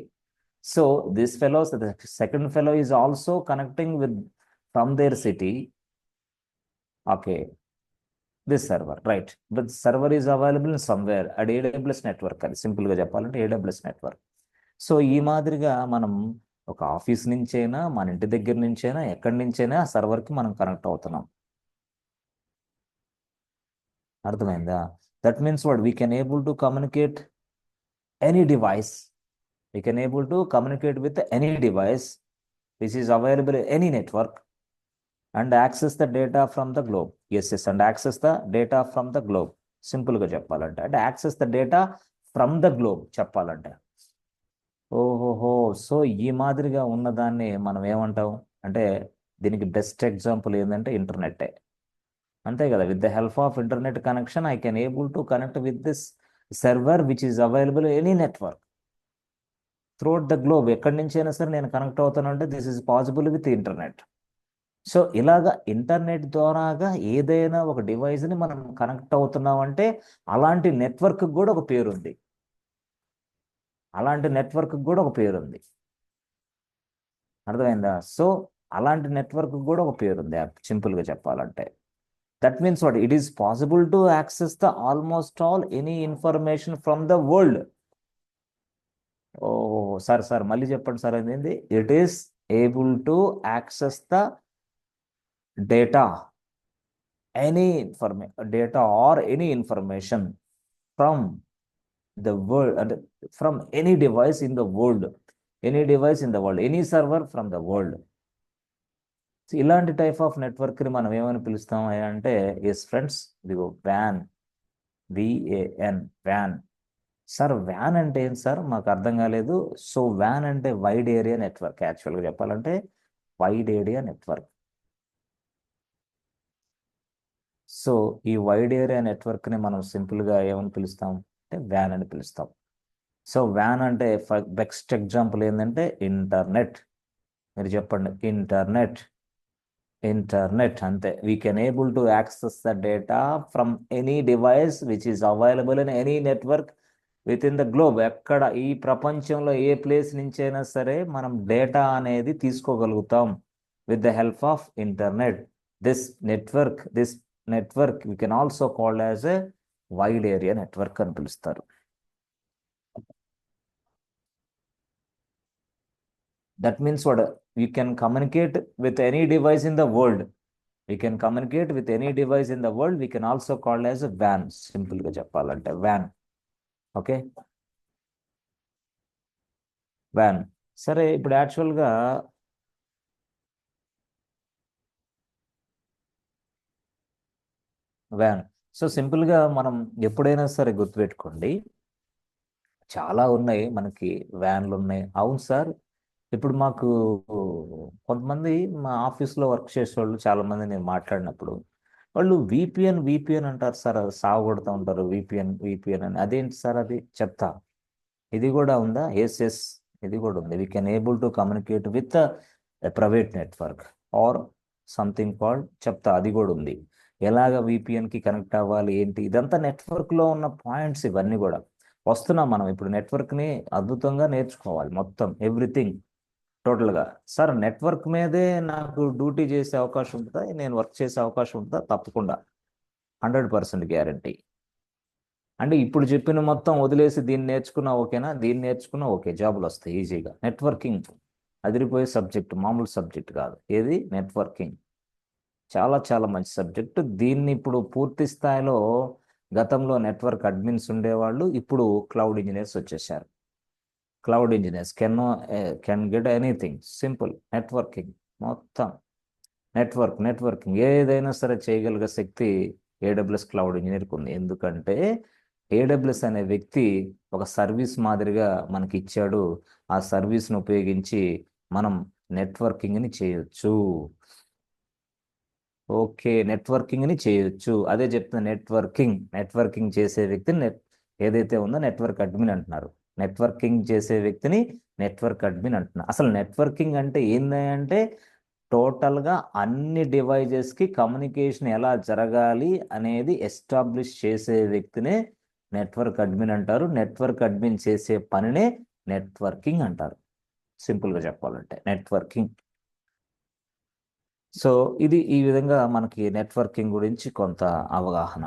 So this fellow, so the second fellow is also connecting with from their city. Okay, this server, right? But server is available somewhere at AWS network. అది సింపుల్గా చెప్పాలంటే AWS network. So ఈ మాదిరిగా మనం ఒక office నుంచైనా, మన ఇంటి దగ్గర నుంచైనా, ఎక్కడి నుంచైనా ఆ సర్వర్కి మనం కనెక్ట్ అవుతున్నాం. అర్థమైందా? That means what we can able to communicate any device. We can able to communicate with any device which is available in any network and access the data from the globe. Yes, yes, and access the data from the globe. Simple గా చెప్పాలంటే అంటే access the data from the globe చెప్పాలంటే. ఓహోహో, so ఈ మాదిరిగా ఉన్నదాన్ని మనం ఏమంటాం అంటే దీనికి బెస్ట్ ఎగ్జాంపుల్ ఏంటంటే ఇంటర్నెట్. అంతే కదా, with the help of internet connection I can able to connect with this server which is available any network throughout the globe. ఎక్కడి నుంచి అయినా సరే నేను కనెక్ట్ అవుతానంటే this is possible with internet. So ఇలాగా ఇంటర్నెట్ ద్వారాగా ఏదైనా ఒక డివైస్ని మనం కనెక్ట్ అవుతున్నామంటే అలాంటి నెట్వర్క్ కూడా ఒక పేరుంది. అలాంటి నెట్వర్క్ కూడా ఒక పేరుంది. అర్థమైందా? సో అలాంటి నెట్వర్క్ కూడా ఒక పేరుంది, సింపుల్గా చెప్పాలంటే. That means what it is possible to access the almost all any information from the world. ఓ, సార్ సార్ మళ్ళీ చెప్పండి సార్. ఏంది? It is able to access the data, any data or any information from the world, అంటే from any device in the world, any device in the world, any server from the world. ఇలాంటి type of నెట్వర్క్ని మనం ఏమని పిలుస్తాం అంటే yes friends, ఇదిగో van, Van, van. Sir van అంటే ఏంటి సార్? మాకు అర్థం కాలేదు. సో వ్యాన్ అంటే వైడ్ ఏరియా నెట్వర్క్, యాక్చువల్గా చెప్పాలంటే వైడ్ ఏరియా నెట్వర్క్. సో ఈ వైడ్ ఏరియా నెట్వర్క్ని మనం సింపుల్గా ఏమని పిలుస్తాం అంటే వ్యాన్ అని పిలుస్తాం. సో వ్యాన్ అంటే బెస్ట్ ఎగ్జాంపుల్ ఏంటంటే ఇంటర్నెట్. మీరు చెప్పండి, ఇంటర్నెట్. ఇంటర్నెట్ అంతే. We can able to access the data from any device which is available in any network with in the globe. ఎక్కడ ఈ ప్రపంచంలో ఏ ప్లేస్ నుంచైనా సరే మనం డేటా అనేది తీసుకోగలుగుతాం with the help of internet. This network we can also called as a wide area network అని పిలుస్తారు. That means what you can communicate with any device in the world. We can communicate with any device in the world. We can also call as a WAN. Simple గా చెప్పాలంటే WAN. Okay, WAN. సరే ఇప్పుడు యాక్చువల్గా van. So సింపుల్గా మనం ఎప్పుడైనా సరే గుర్తుపెట్టుకోండి, చాలా ఉన్నాయి మనకి, వ్యాన్లు ఉన్నాయి. అవును సార్, ఇప్పుడు మాకు కొంతమంది మా ఆఫీస్లో వర్క్ చేసే వాళ్ళు చాలా మంది నేను మాట్లాడినప్పుడు, వాళ్ళు విపిఎన్ విపిఎన్ అంటారు సార్, అది సాగొడుతూ ఉంటారు విపిఎన్ విపిఎన్ అని. అదేంటి సార్ అది చెప్తా. ఇది కూడా ఉందా? ఎస్ ఎస్, ఇది కూడా ఉంది. We can able to communicate with private network or something called, చెప్తా అది కూడా ఉంది. ఎలాగ విపిఎన్కి కనెక్ట్ అవ్వాలి ఏంటి, ఇదంతా నెట్వర్క్లో ఉన్న పాయింట్స్ ఇవన్నీ కూడా వస్తున్నాం మనం. ఇప్పుడు నెట్వర్క్ని అద్భుతంగా నేర్చుకోవాలి మొత్తం ఎవ్రీథింగ్ టోటల్గా. సార్ నెట్వర్క్ మీదే నాకు డ్యూటీ చేసే అవకాశం ఉంటుందా, నేను వర్క్ చేసే అవకాశం ఉంటుందా? తప్పకుండా, 100% గ్యారంటీ. అంటే ఇప్పుడు చెప్పిన మొత్తం వదిలేసి దీన్ని నేర్చుకున్నా ఓకేనా? దీన్ని నేర్చుకున్నా ఓకే, జాబులు వస్తాయి ఈజీగా. నెట్వర్కింగ్ అదిరిపోయే సబ్జెక్ట్, మామూలు సబ్జెక్ట్ కాదు. ఏది నెట్వర్కింగ్, చాలా చాలా మంచి సబ్జెక్ట్. దీన్ని ఇప్పుడు పూర్తి స్థాయిలో, గతంలో నెట్వర్క్ అడ్మిన్స్ ఉండేవాళ్ళు, ఇప్పుడు క్లౌడ్ ఇంజనీర్స్ వచ్చేసారు. Cloud engineers can get anything simple. Networking మొత్తం, నెట్వర్కింగ్ ఏదైనా సరే చేయగలిగే శక్తి ఏడబ్ల్యూఎస్ క్లౌడ్ ఇంజనీర్కి ఉంది. ఎందుకంటే ఏడబ్ల్యూఎస్ అనే వ్యక్తి ఒక సర్వీస్ మాదిరిగా మనకి ఇచ్చాడు. ఆ సర్వీస్ను ఉపయోగించి మనం నెట్వర్కింగ్ని చేయొచ్చు. ఓకే, నెట్వర్కింగ్ని చేయొచ్చు, అదే చెప్తున్నా. నెట్వర్కింగ్ చేసే వ్యక్తిని ఏదైతే ఉందో నెట్వర్క్ అడ్మిన్ అంటున్నారు. నెట్వర్కింగ్ చేసే వ్యక్తిని నెట్వర్క్ అడ్మిన్ అంటున్నారు. అసలు నెట్వర్కింగ్ అంటే ఏంది అంటే, టోటల్గా అన్ని డివైజెస్కి కమ్యూనికేషన్ ఎలా జరగాలి అనేది ఎస్టాబ్లిష్ చేసే వ్యక్తినే నెట్వర్క్ అడ్మిన్ అంటారు. నెట్వర్క్ అడ్మిన్ చేసే పనినే నెట్వర్కింగ్ అంటారు, సింపుల్గా చెప్పాలంటే నెట్వర్కింగ్. సో ఇది ఈ విధంగా మనకి నెట్వర్కింగ్ గురించి కొంత అవగాహన.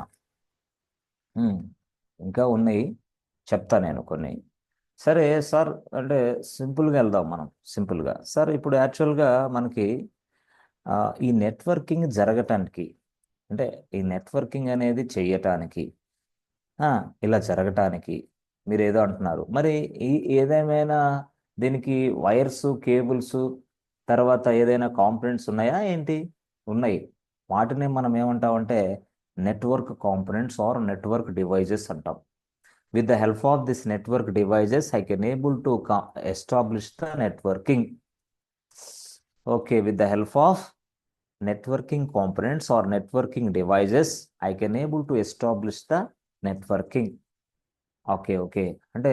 ఉమ్, ఇంకా ఉన్నాయి, చెప్తా నేను కొన్ని. సరే సార్, అంటే సింపుల్గా వెళ్దాం మనం. సింపుల్గా సార్, ఇప్పుడు యాక్చువల్గా మనకి ఆ, ఈ నెట్వర్కింగ్ జరగటానికి, అంటే ఈ నెట్వర్కింగ్ అనేది చెయ్యటానికి, ఆ, ఇలా జరగటానికి మీరు ఏదో అంటున్నారు మరి, ఈ ఏదేమైనా దీనికి వైర్స్ కేబుల్స్ తర్వాత ఏదైనా కాంపోనెంట్స్ ఉన్నాయా ఏంటి? ఉన్నాయి. వాటిని మనం ఏమంటామంటే network components or network devices అంటాం. With the help of this network devices I can able to establish the networking. Okay, with the help of networking components or networking devices I can able to establish the networking. Okay okay, అంటే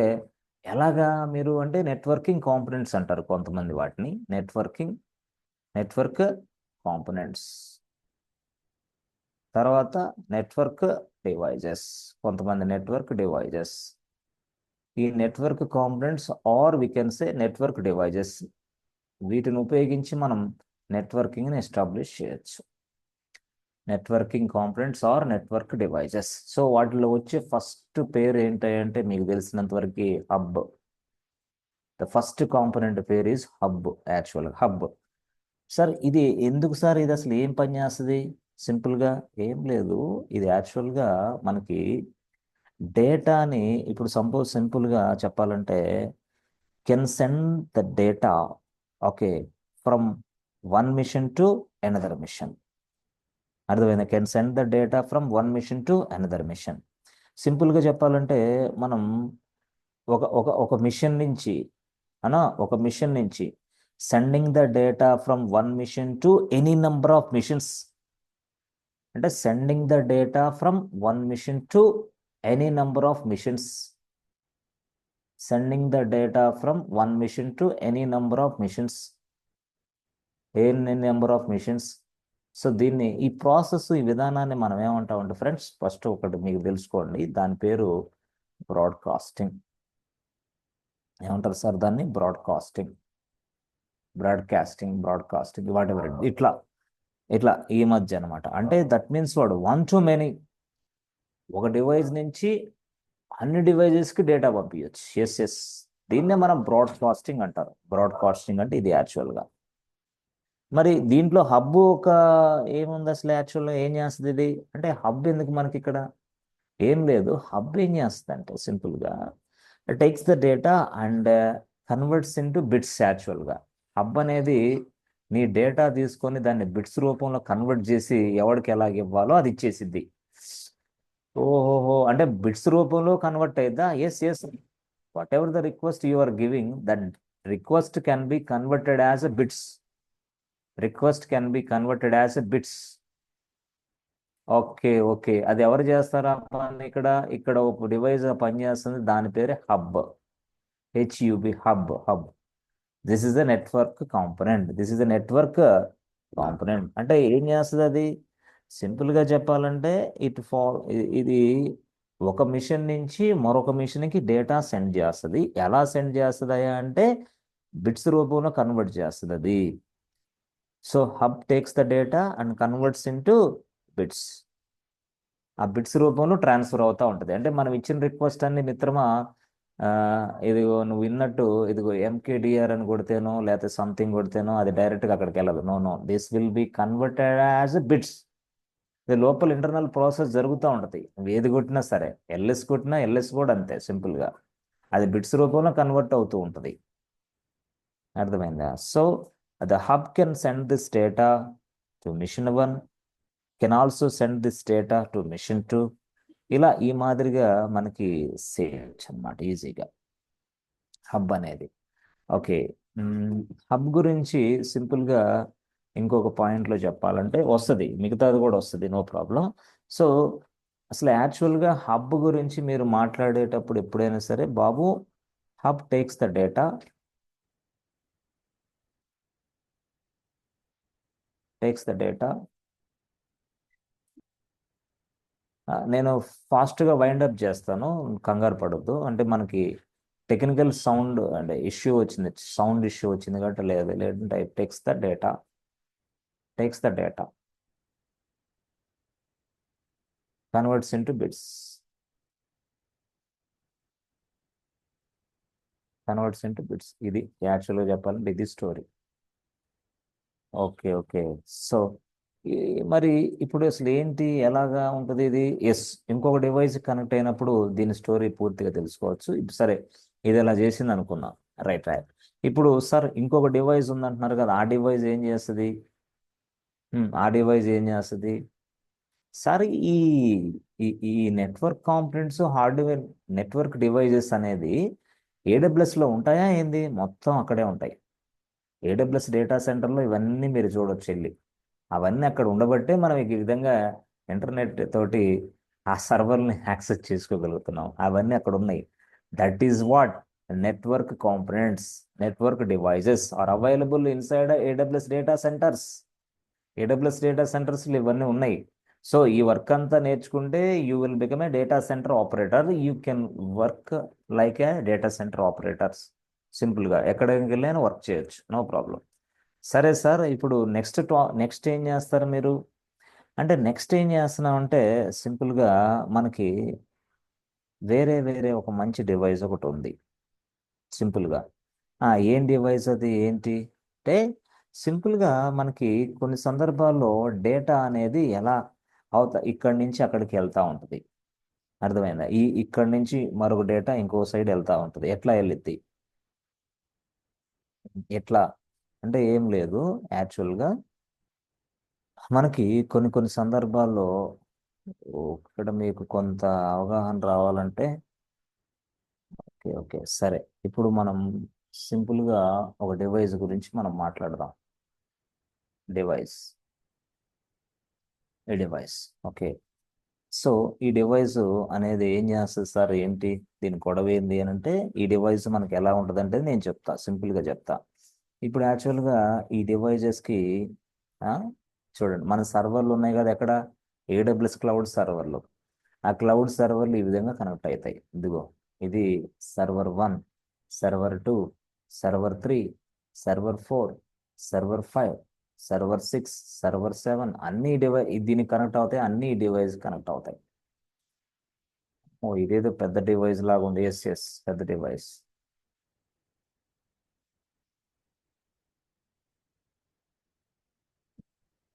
ఎలాగా మీరు అంటే networking components అంటారు కొంతమంది వాటిని, network components. తర్వాత network devices, కొంతమంది network devices. ఈ network components or we can say network devices, వీటిని ఉపయోగించి మనం నెట్వర్కింగ్ని ఎస్టాబ్లిష్ చేయొచ్చు. Networking components or network devices. So వాటిలో వచ్చే ఫస్ట్ పేరు ఏంటంటే మీకు తెలిసినంత వరకు హబ్. ద ఫస్ట్ కాంపోనెంట్ పేరు is hub. Actual hub. Sir ఇది ఎందుకు సార్, ఇది అసలు ఏం పని చేస్తుంది? సింపుల్గా ఏం లేదు, ఇది యాక్చువల్గా మనకి డేటాని, ఇప్పుడు సపోజ్ సింపుల్గా చెప్పాలంటే, can send the data, okay, from one machine to another machine. అర్థమైందా? Can send the data from one machine to another machine. సింపుల్గా చెప్పాలంటే మనం ఒక ఒక ఒక మిషన్ నుంచి, ఒక మిషన్ నుంచి sending the data from one machine to any number of machines. అంటే sending the data from one machine to any number of machines. Sending the data from one machine to any number of machines. Any number of machines. So దీన్ని, ఈ process, ఈ విధానాన్ని మనం ఏమంటామంటే friends, first ఒకటి మీకు తెలుసుకోండి, దాని పేరు బ్రాడ్కాస్టింగ్. ఏమంటారు సార్ దాన్ని? బ్రాడ్కాస్టింగ్ వాట్ ఎవర్, ఇట్లా ఇట్లా ఈ మధ్య అనమాట. అంటే దట్ మీన్స్ వాడు వన్ టు మెనీ, ఒక డివైస్ నుంచి అన్ని డివైజెస్కి డేటా పంపించచ్చు. ఎస్ ఎస్, దీన్నే మనం బ్రాడ్కాస్టింగ్ అంటారు. బ్రాడ్కాస్టింగ్ అంటే ఇది యాక్చువల్గా. మరి దీంట్లో హబ్ ఒక ఏముంది అసలు, యాక్చువల్గా ఏం చేస్తుంది ఇది అంటే? హబ్ ఎందుకు మనకి ఇక్కడ? ఏం లేదు, హబ్ ఏం చేస్తుంది అంటే సింపుల్గా takes the data and converts into bits యాక్చువల్గా. హబ్ అనేది నీ డేటా తీసుకొని దాన్ని బిట్స్ రూపంలో కన్వర్ట్ చేసి ఎవరికి ఎలాగ ఇవ్వాలో అది ఇచ్చేసిద్ది. ఓహోహో, అంటే బిట్స్ రూపంలో కన్వర్ట్ అయిద్దా? Yes yes. Whatever the request you are giving, that request can be converted as a bits. Request can be converted as a bits. Okay okay, అది ఎవరు చేస్తారా పని ఇక్కడ? ఇక్కడ ఒక డివైస్ పని చేస్తుంది, దాని పేరే hub. H U B, hub. Hub, this is the network component. This is the network component. అంటే ఏం చేస్తుంది అది? సింపుల్గా చెప్పాలంటే ఇది ఒక మిషన్ నుంచి మరొక మిషన్కి డేటా సెండ్ చేస్తుంది. ఎలా సెండ్ చేస్తుంది అంటే బిట్స్ రూపంలో కన్వర్ట్ చేస్తుంది అది. So hub takes the data and converts into bits. ఆ బిట్స్ రూపంలో ట్రాన్స్ఫర్ అవుతూ ఉంటుంది. అంటే మనం ఇచ్చిన రిక్వెస్ట్ అన్ని మిత్రమా, ఆ, ఇదిగో నువ్వు విన్నట్టు ఇదిగో ఎంకేడిఆర్ అని కొడితేనో లేకపోతే సంథింగ్ కొడితేనో అది డైరెక్ట్గా అక్కడికి వెళ్ళదు. No no, this will be converted as bits. ఇది లోపల ఇంటర్నల్ ప్రాసెస్ జరుగుతూ ఉంటుంది. నువ్వు ఏది కొట్టినా సరే, ఎల్ఎస్ కొట్టినా ఎల్ఎస్ కూడా అంతే సింపుల్గా, అది బిట్స్ రూపంలో కన్వర్ట్ అవుతూ ఉంటుంది. అర్థమైందా? So the hub can send this data to machine 1, can also send this data to machine 2. ఇలా ఈ మాదిరిగా మనకి సేయచ్చు అన్నమాట ఈజీగా హబ్ అనేది. ఓకే. హబ్ గురించి సింపుల్గా ఇంకొక పాయింట్లో చెప్పాలంటే వస్తుంది, మిగతాది కూడా వస్తుంది, నో ప్రాబ్లం. సో అసలు యాక్చువల్గా హబ్ గురించి మీరు మాట్లాడేటప్పుడు ఎప్పుడైనా సరే బాబు, hub takes the data, takes the data. నేను ఫాస్ట్గా వైండప్ చేస్తాను, కంగారు పడద్దు. అంటే మనకి టెక్నికల్ సౌండ్ అంటే ఇష్యూ వచ్చింది, సౌండ్ ఇష్యూ వచ్చింది కాబట్టి లేదంటే takes the data, takes the data, converts into bits, converts into bits. ఇది యాక్చువల్గా చెప్పాలంటే ఇది స్టోరీ. Okay okay. సో మరి ఇప్పుడు అసలు ఏంటి, ఎలాగా ఉంటుంది ఇది? ఎస్, ఇంకొక డివైస్ కనెక్ట్ అయినప్పుడు దీని స్టోరీ పూర్తిగా తెలుసుకోవచ్చు. ఇప్పుడు సరే, ఇది ఇలా చేసింది అనుకున్నాం, రైట్ రైట్. ఇప్పుడు సార్ ఇంకొక డివైస్ ఉందంటున్నారు కదా, ఆ డివైస్ ఏం చేస్తుంది? ఆ డివైస్ ఏం చేస్తుంది సార్? ఈ ఈ ఈ network components, hardware network devices అనేది ఏడబ్ల్యూఎస్లో ఉంటాయా ఏంది? మొత్తం అక్కడే ఉంటాయి. ఏడబ్ల్యూఎస్ డేటా సెంటర్లో ఇవన్నీ మీరు చూడొచ్చు వెళ్ళి. అవన్నీ అక్కడ ఉండబట్టే మనం ఈ విధంగా ఇంటర్నెట్ తోటి ఆ సర్వర్ని యాక్సెస్ చేసుకోగలుగుతున్నాం. అవన్నీ అక్కడ ఉన్నాయి. That is what network components, network devices are available inside AWS data centres. AWS data centres ఇవన్నీ ఉన్నాయి. సో ఈ వర్క్ అంతా నేర్చుకుంటే you will become a data centre operator. You can work like a data centre operators. సింపుల్గా ఎక్కడికి వెళ్ళైనా work చేయొచ్చు, no problem. సరే సార్, ఇప్పుడు నెక్స్ట్ ఏం చేస్తారు మీరు? అంటే నెక్స్ట్ ఏం చేస్తున్నామంటే సింపుల్గా మనకి వేరే వేరే ఒక మంచి డివైస్ ఒకటి ఉంది సింపుల్గా. ఏం డివైస్ అది ఏంటి అంటే, సింపుల్గా మనకి కొన్ని సందర్భాల్లో డేటా అనేది ఎలా ఇక్కడి నుంచి అక్కడికి వెళ్తూ ఉంటుంది. అర్థమైందా? ఇక్కడి నుంచి మరొక డేటా ఇంకో సైడ్ వెళ్తూ ఉంటుంది. ఎట్లా వెళ్ళిద్ది? ఎట్లా అంటే ఏం లేదు, యాక్చువల్గా మనకి కొన్ని కొన్ని సందర్భాల్లో ఇక్కడ మీకు కొంత అవగాహన రావాలంటే, ఓకే ఓకే సరే, ఇప్పుడు మనం సింపుల్గా ఒక డివైస్ గురించి మనం మాట్లాడదాం. డివైస్, ఈ డివైస్. ఓకే. సో ఈ డివైస్ అనేది ఏం చేస్తుంది సార్, ఏంటి దీని గొడవ ఏంది అని అంటే, ఈ డివైస్ మనకి ఎలా ఉంటుంది అంటే నేను చెప్తా, సింపుల్గా చెప్తా. ఇప్పుడు యాక్చువల్గా ఈ డివైజెస్కి చూడండి, మన సర్వర్లు ఉన్నాయి కదా ఎక్కడ, ఏడబ్ల్యూఎస్ క్లౌడ్ సర్వర్లు. ఆ క్లౌడ్ సర్వర్లు ఈ విధంగా కనెక్ట్ అవుతాయి. ఇదిగో ఇది server 1, server 2, server 3, server 4, server 5, server 6, server 7, అన్ని దీనికి కనెక్ట్ అవుతాయి, అన్ని డివైస్ కనెక్ట్ అవుతాయి. ఓ ఇదేదో పెద్ద డివైస్ లాగా ఉంది. ఎస్ ఎస్, పెద్ద డివైస్.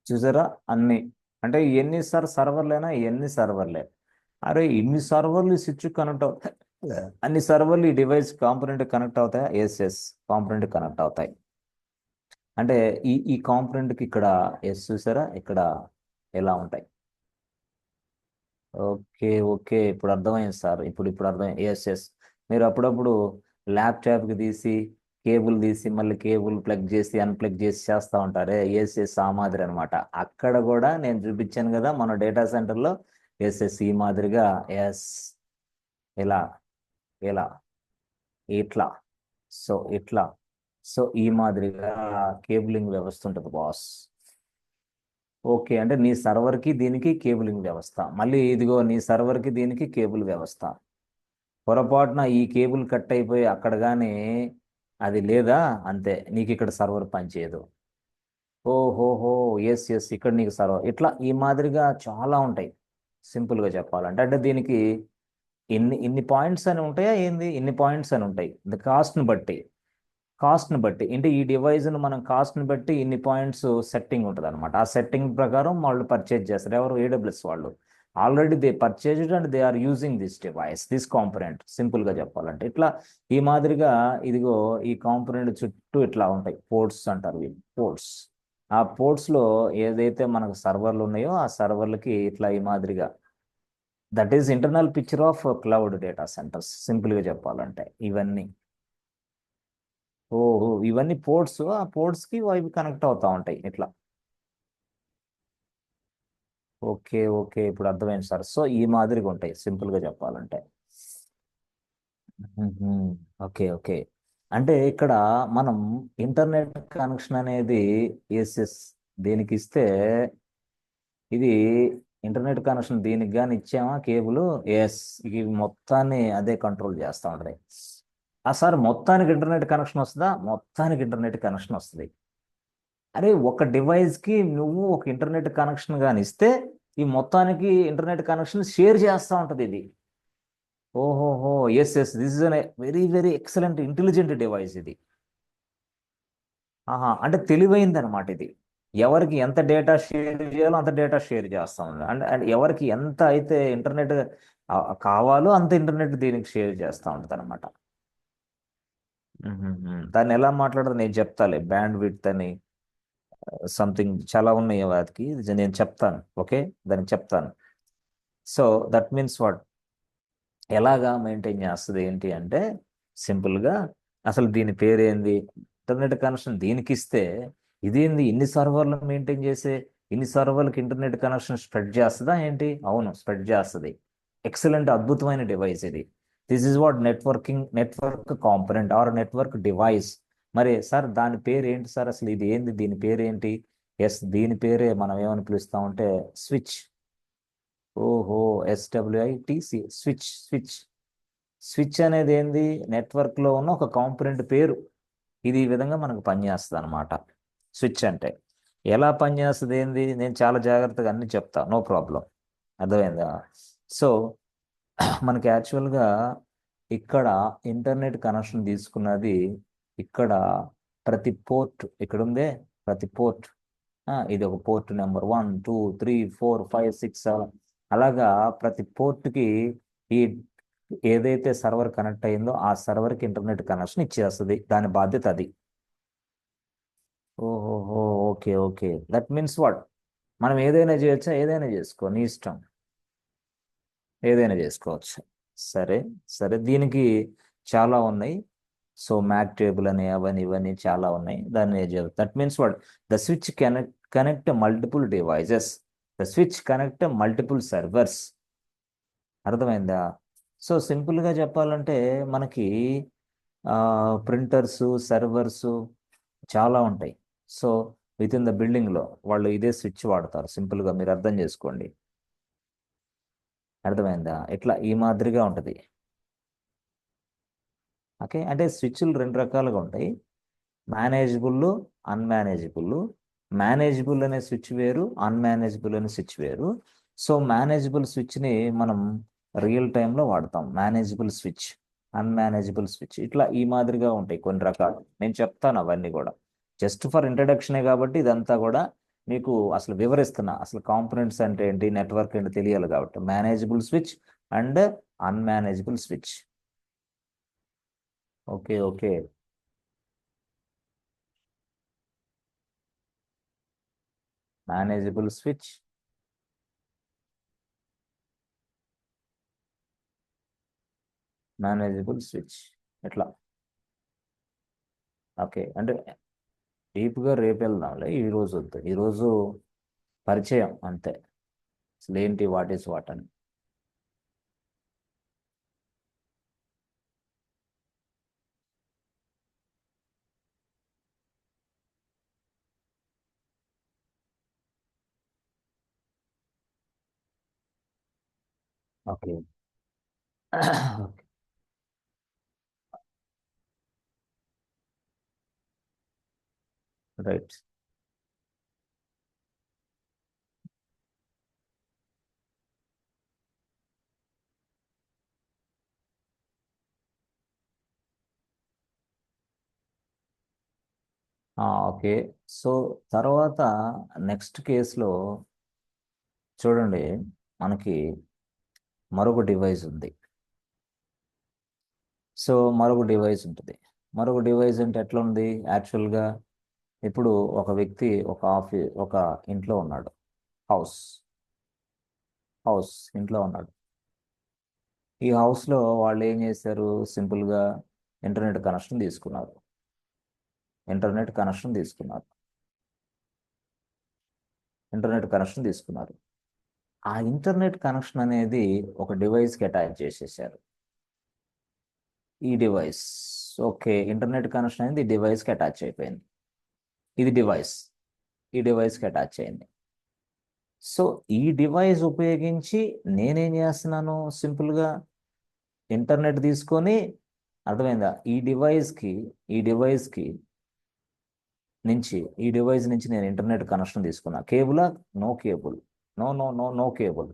చూసారా? అన్ని అంటే ఎన్ని సార్ సర్వర్లేనా? ఎన్ని సర్వర్లే. అరే ఇన్ని సర్వర్లు స్విచ్ కనెక్ట్ అవుతాయి. అన్ని సర్వర్లు ఈ డివైస్ కాంపోనెంట్ కనెక్ట్ అవుతాయా? ఎస్ ఎస్, కాంపోనెంట్ కనెక్ట్ అవుతాయి. అంటే ఈ కాంపోనెంట్కి ఇక్కడ ఎస్ చూసారా, ఇక్కడ ఎలా ఉంటాయి. ఓకే ఓకే, ఇప్పుడు అర్థమైంది సార్, ఇప్పుడు అర్థమైంది. ఎస్ ఎస్, మీరు అప్పుడప్పుడు ల్యాప్టాప్కి తీసి కేబుల్ తీసి మళ్ళీ కేబుల్ ప్లగ్ చేసి అన్ప్లగ్ చేసి చేస్తూ ఉంటారే, ఎస్ ఎస్ ఆ మాదిరి అనమాట. అక్కడ కూడా నేను చూపించాను కదా మన డేటా సెంటర్లో, ఎస్ ఎస్ ఈ మాదిరిగా, ఎస్ ఇలా ఇలా ఇట్లా, సో ఇట్లా, సో ఈ మాదిరిగా కేబులింగ్ వ్యవస్థ ఉంటుంది బాస్. ఓకే, అంటే నీ సర్వర్కి దీనికి కేబులింగ్ వ్యవస్థ, మళ్ళీ ఇదిగో నీ సర్వర్కి దీనికి కేబుల్ వ్యవస్థ. పొరపాటున ఈ కేబుల్ కట్ అయిపోయి అక్కడ కానీ అది లేదా, అంతే, నీకు ఇక్కడ సర్వర్ పనిచేయదు. ఓహోహో, ఎస్ ఎస్, ఇక్కడ నీకు సర్వర్ ఇట్లా ఈ మాదిరిగా చాలా ఉంటాయి. సింపుల్గా చెప్పాలంటే, అంటే దీనికి ఇన్ని పాయింట్స్ అని ఉంటాయా ఏంది, ఇన్ని పాయింట్స్ అని ఉంటాయి. కాస్ట్ని బట్టి, కాస్ట్ని బట్టి అంటే ఈ డివైజ్ను మనం కాస్ట్ని బట్టి ఇన్ని పాయింట్స్ సెట్టింగ్ ఉంటుంది అనమాట. ఆ సెట్టింగ్ ప్రకారం వాళ్ళు పర్చేజ్ చేస్తారు. ఎవరు? ఏడబ్ల్యూఎస్ వాళ్ళు. Already they purchased and they are using this device, this component. సింపుల్గా చెప్పాలంటే ఇట్లా ఈ మాదిరిగా, ఇదిగో ఈ కాంపోనెంట్ చుట్టూ ఇట్లా ఉంటాయి, పోర్ట్స్ అంటారు వీళ్ళు, పోర్ట్స్. ఆ పోర్ట్స్లో ఏదైతే మనకు సర్వర్లు ఉన్నాయో ఆ సర్వర్లకి ఇట్లా ఈ మాదిరిగా, that is internal picture of cloud data centres, సింపుల్గా చెప్పాలంటే ఇవన్నీ. ఓహో, ఇవన్నీ పోర్ట్స్, ఆ పోర్ట్స్ కి అవి కనెక్ట్ అవుతా ఉంటాయి ఇట్లా. ఓకే ఓకే, ఇప్పుడు అర్థమైంది సార్. సో ఈ మాదిరిగా ఉంటాయి సింపుల్ గా చెప్పాలంటే. మ్మ్. ఓకే ఓకే, అంటే ఇక్కడ మనం ఇంటర్నెట్ కనెక్షన్ అనేది ఎస్ ఎస్ దేనికి ఇస్తే, ఇది ఇంటర్నెట్ కనెక్షన్ దీనికి కానీ ఇచ్చామా కేబుల్, ఎస్, ఇది మొత్తాన్ని అదే కంట్రోల్ చేస్తూ ఉంటుంది. ఆ సార్ మొత్తానికి ఇంటర్నెట్ కనెక్షన్ వస్తుందా? మొత్తానికి ఇంటర్నెట్ కనెక్షన్ వస్తుంది. అరే ఒక డివైస్ కి నువ్వు ఒక ఇంటర్నెట్ కనెక్షన్ కానీ ఇస్తే ఈ మొత్తానికి ఇంటర్నెట్ కనెక్షన్ షేర్ చేస్తూ ఉంటుంది ఇది. ఓహోహో, yes yes, this is an very very excellent intelligent device ఇది. ఆహా, అంటే తెలివైంది అనమాట ఇది. ఎవరికి ఎంత డేటా షేర్ చేయాలో అంత డేటా షేర్ చేస్తా ఉంది. అంటే ఎవరికి ఎంత అయితే ఇంటర్నెట్ కావాలో అంత ఇంటర్నెట్ దీనికి షేర్ చేస్తూ ఉంటుంది అనమాట. దాన్ని ఎలా మాట్లాడదు నేను చెప్తాలే, బ్యాండ్ విడ్త్ అని సంథింగ్ చాలా ఉన్నాయి వాటికి, ఇది నేను చెప్తాను. ఓకే, దానికి చెప్తాను. సో దట్ మీన్స్ వాట్, ఎలాగా మెయింటైన్ చేస్తుంది ఏంటి అంటే, సింపుల్గా అసలు దీని పేరేంది, ఇంటర్నెట్ కనెక్షన్ దీనికి ఇస్తే ఇదేంది ఇన్ని సర్వర్లు మెయింటైన్ చేసే, ఇన్ని సర్వర్లకు ఇంటర్నెట్ కనెక్షన్ స్ప్రెడ్ చేస్తుందా ఏంటి? అవును, స్ప్రెడ్ చేస్తుంది. ఎక్సలెంట్, అద్భుతమైన డివైస్ ఇది. This is what network component or network device. మరి సార్ దాని పేరు ఏంటి సార్, అసలు ఇది ఏంది, దీని పేరు ఏంటి? ఎస్, దీని పేరే మనం ఏమని పిలుస్తామంటే స్విచ్. ఓహో, ఎస్డబ్ల్యూఐటిసి, స్విచ్ స్విచ్. స్విచ్ అనేది ఏంది, నెట్వర్క్ లో ఉన్న ఒక కాంపోనెంట్ పేరు. ఇది ఈ విధంగా మనకు పనిచేస్తుంది అనమాట. స్విచ్ అంటే ఎలా పనిచేస్తుంది ఏంది, నేను చాలా జాగ్రత్తగా అన్ని చెప్తా, నో ప్రాబ్లం. అర్థమైందా? సో మనకి యాక్చువల్గా ఇక్కడ ఇంటర్నెట్ కనెక్షన్ తీసుకున్నది, ఇక్కడ ప్రతి పోర్ట్ ఇక్కడ ఉందే, ప్రతి పోర్ట్, ఇది ఒక పోర్ట్ నెంబర్ 1 2 3 4 5 6 7, అలాగా ప్రతి పోర్ట్కి ఈ ఏదైతే సర్వర్ కనెక్ట్ అయిందో ఆ సర్వర్కి ఇంటర్నెట్ కనెక్షన్ ఇచ్చేస్తుంది, దాని బాధ్యత అది. ఓహోహో, okay okay, that means what, మనం ఏదైనా చేయొచ్చా? ఏదైనా చేసుకో, నీ ఇష్టం, ఏదైనా చేసుకోవచ్చు. సరే సరే, దీనికి చాలా ఉన్నాయి. సో మ్యాక్ టేబుల్ అని అవన్నీ ఇవన్నీ చాలా ఉన్నాయి, దాన్ని that means what, the switch connect multiple devices, the switch connect multiple servers. అర్థమైందా? సో సింపుల్గా చెప్పాలంటే మనకి ప్రింటర్స్, సర్వర్స్ చాలా ఉంటాయి. సో విత్ ఇన్ ద బిల్డింగ్లో వాళ్ళు ఇదే స్విచ్ వాడతారు. సింపుల్గా మీరు అర్థం చేసుకోండి. అర్థమైందా? ఇట్లా ఈ మాదిరిగా ఉంటుంది. ఓకే, అంటే స్విచ్లు రెండు రకాలుగా ఉంటాయి, మేనేజబుల్, అన్మేనేజబుల్. మేనేజబుల్ అనే స్విచ్ వేరు, అన్మేనేజబుల్ అనే స్విచ్ వేరు. సో మేనేజబుల్ స్విచ్ని మనం రియల్ టైంలో వాడతాం, మేనేజబుల్ స్విచ్, అన్మేనేజబుల్ స్విచ్, ఇట్లా ఈ మాదిరిగా ఉంటాయి కొన్ని రకాలు. నేను చెప్తాను అవన్నీ కూడా, జస్ట్ ఫర్ ఇంట్రడక్షనే కాబట్టి ఇదంతా కూడా మీకు అసలు వివరిస్తున్నా, అసలు కాంపోనెంట్స్ అంటే ఏంటి, నెట్వర్క్ ఏంటి తెలియాలి కాబట్టి. Manageable switch and unmanageable switch. Okay okay. Manageable switch. Manageable switch ఎట్లా? ఓకే అంటే డీప్గా రేపు వెళ్దాంలే, ఈ రోజు వద్దు. ఈరోజు పరిచయం అంతే, అసలు ఏంటి, వాట్ ఈస్ వాట్ అని. Okay. Okay. Right. Okay. So తర్వాత నెక్స్ట్ కేసులో చూడండి, మనకి మరొక డివైస్ ఉంది. సో మరొక డివైస్ ఉంటుంది. మరొక డివైస్ అంటే ఎట్లా ఉంది యాక్చువల్గా? ఇప్పుడు ఒక వ్యక్తి ఒక ఇంట్లో ఉన్నాడు. హౌస్ హౌస్ ఇంట్లో ఉన్నాడు. ఈ హౌస్లో వాళ్ళు ఏం చేశారు? సింపుల్గా ఇంటర్నెట్ కనెక్షన్ తీసుకున్నారు. ఇంటర్నెట్ కనెక్షన్ తీసుకున్నారు. ఇంటర్నెట్ కనెక్షన్ తీసుకున్నారు. ఆ ఇంటర్నెట్ కనెక్షన్ అనేది ఒక డివైస్కి అటాచ్ చేసేసారు. ఈ డివైస్, ఓకే, ఇంటర్నెట్ కనెక్షన్ అనేది ఈ డివైస్కి అటాచ్ అయిపోయింది. ఇది డివైస్, ఈ డివైస్కి అటాచ్ అయింది. సో ఈ డివైస్ ఉపయోగించి నేనేం చేస్తున్నాను? సింపుల్గా ఇంటర్నెట్ తీసుకొని, అర్థమైందా, ఈ డివైస్కి నుంచి ఈ డివైస్ నుంచి నేను ఇంటర్నెట్ కనెక్షన్ తీసుకున్నా. కేబులా? No cable. No no no no cable.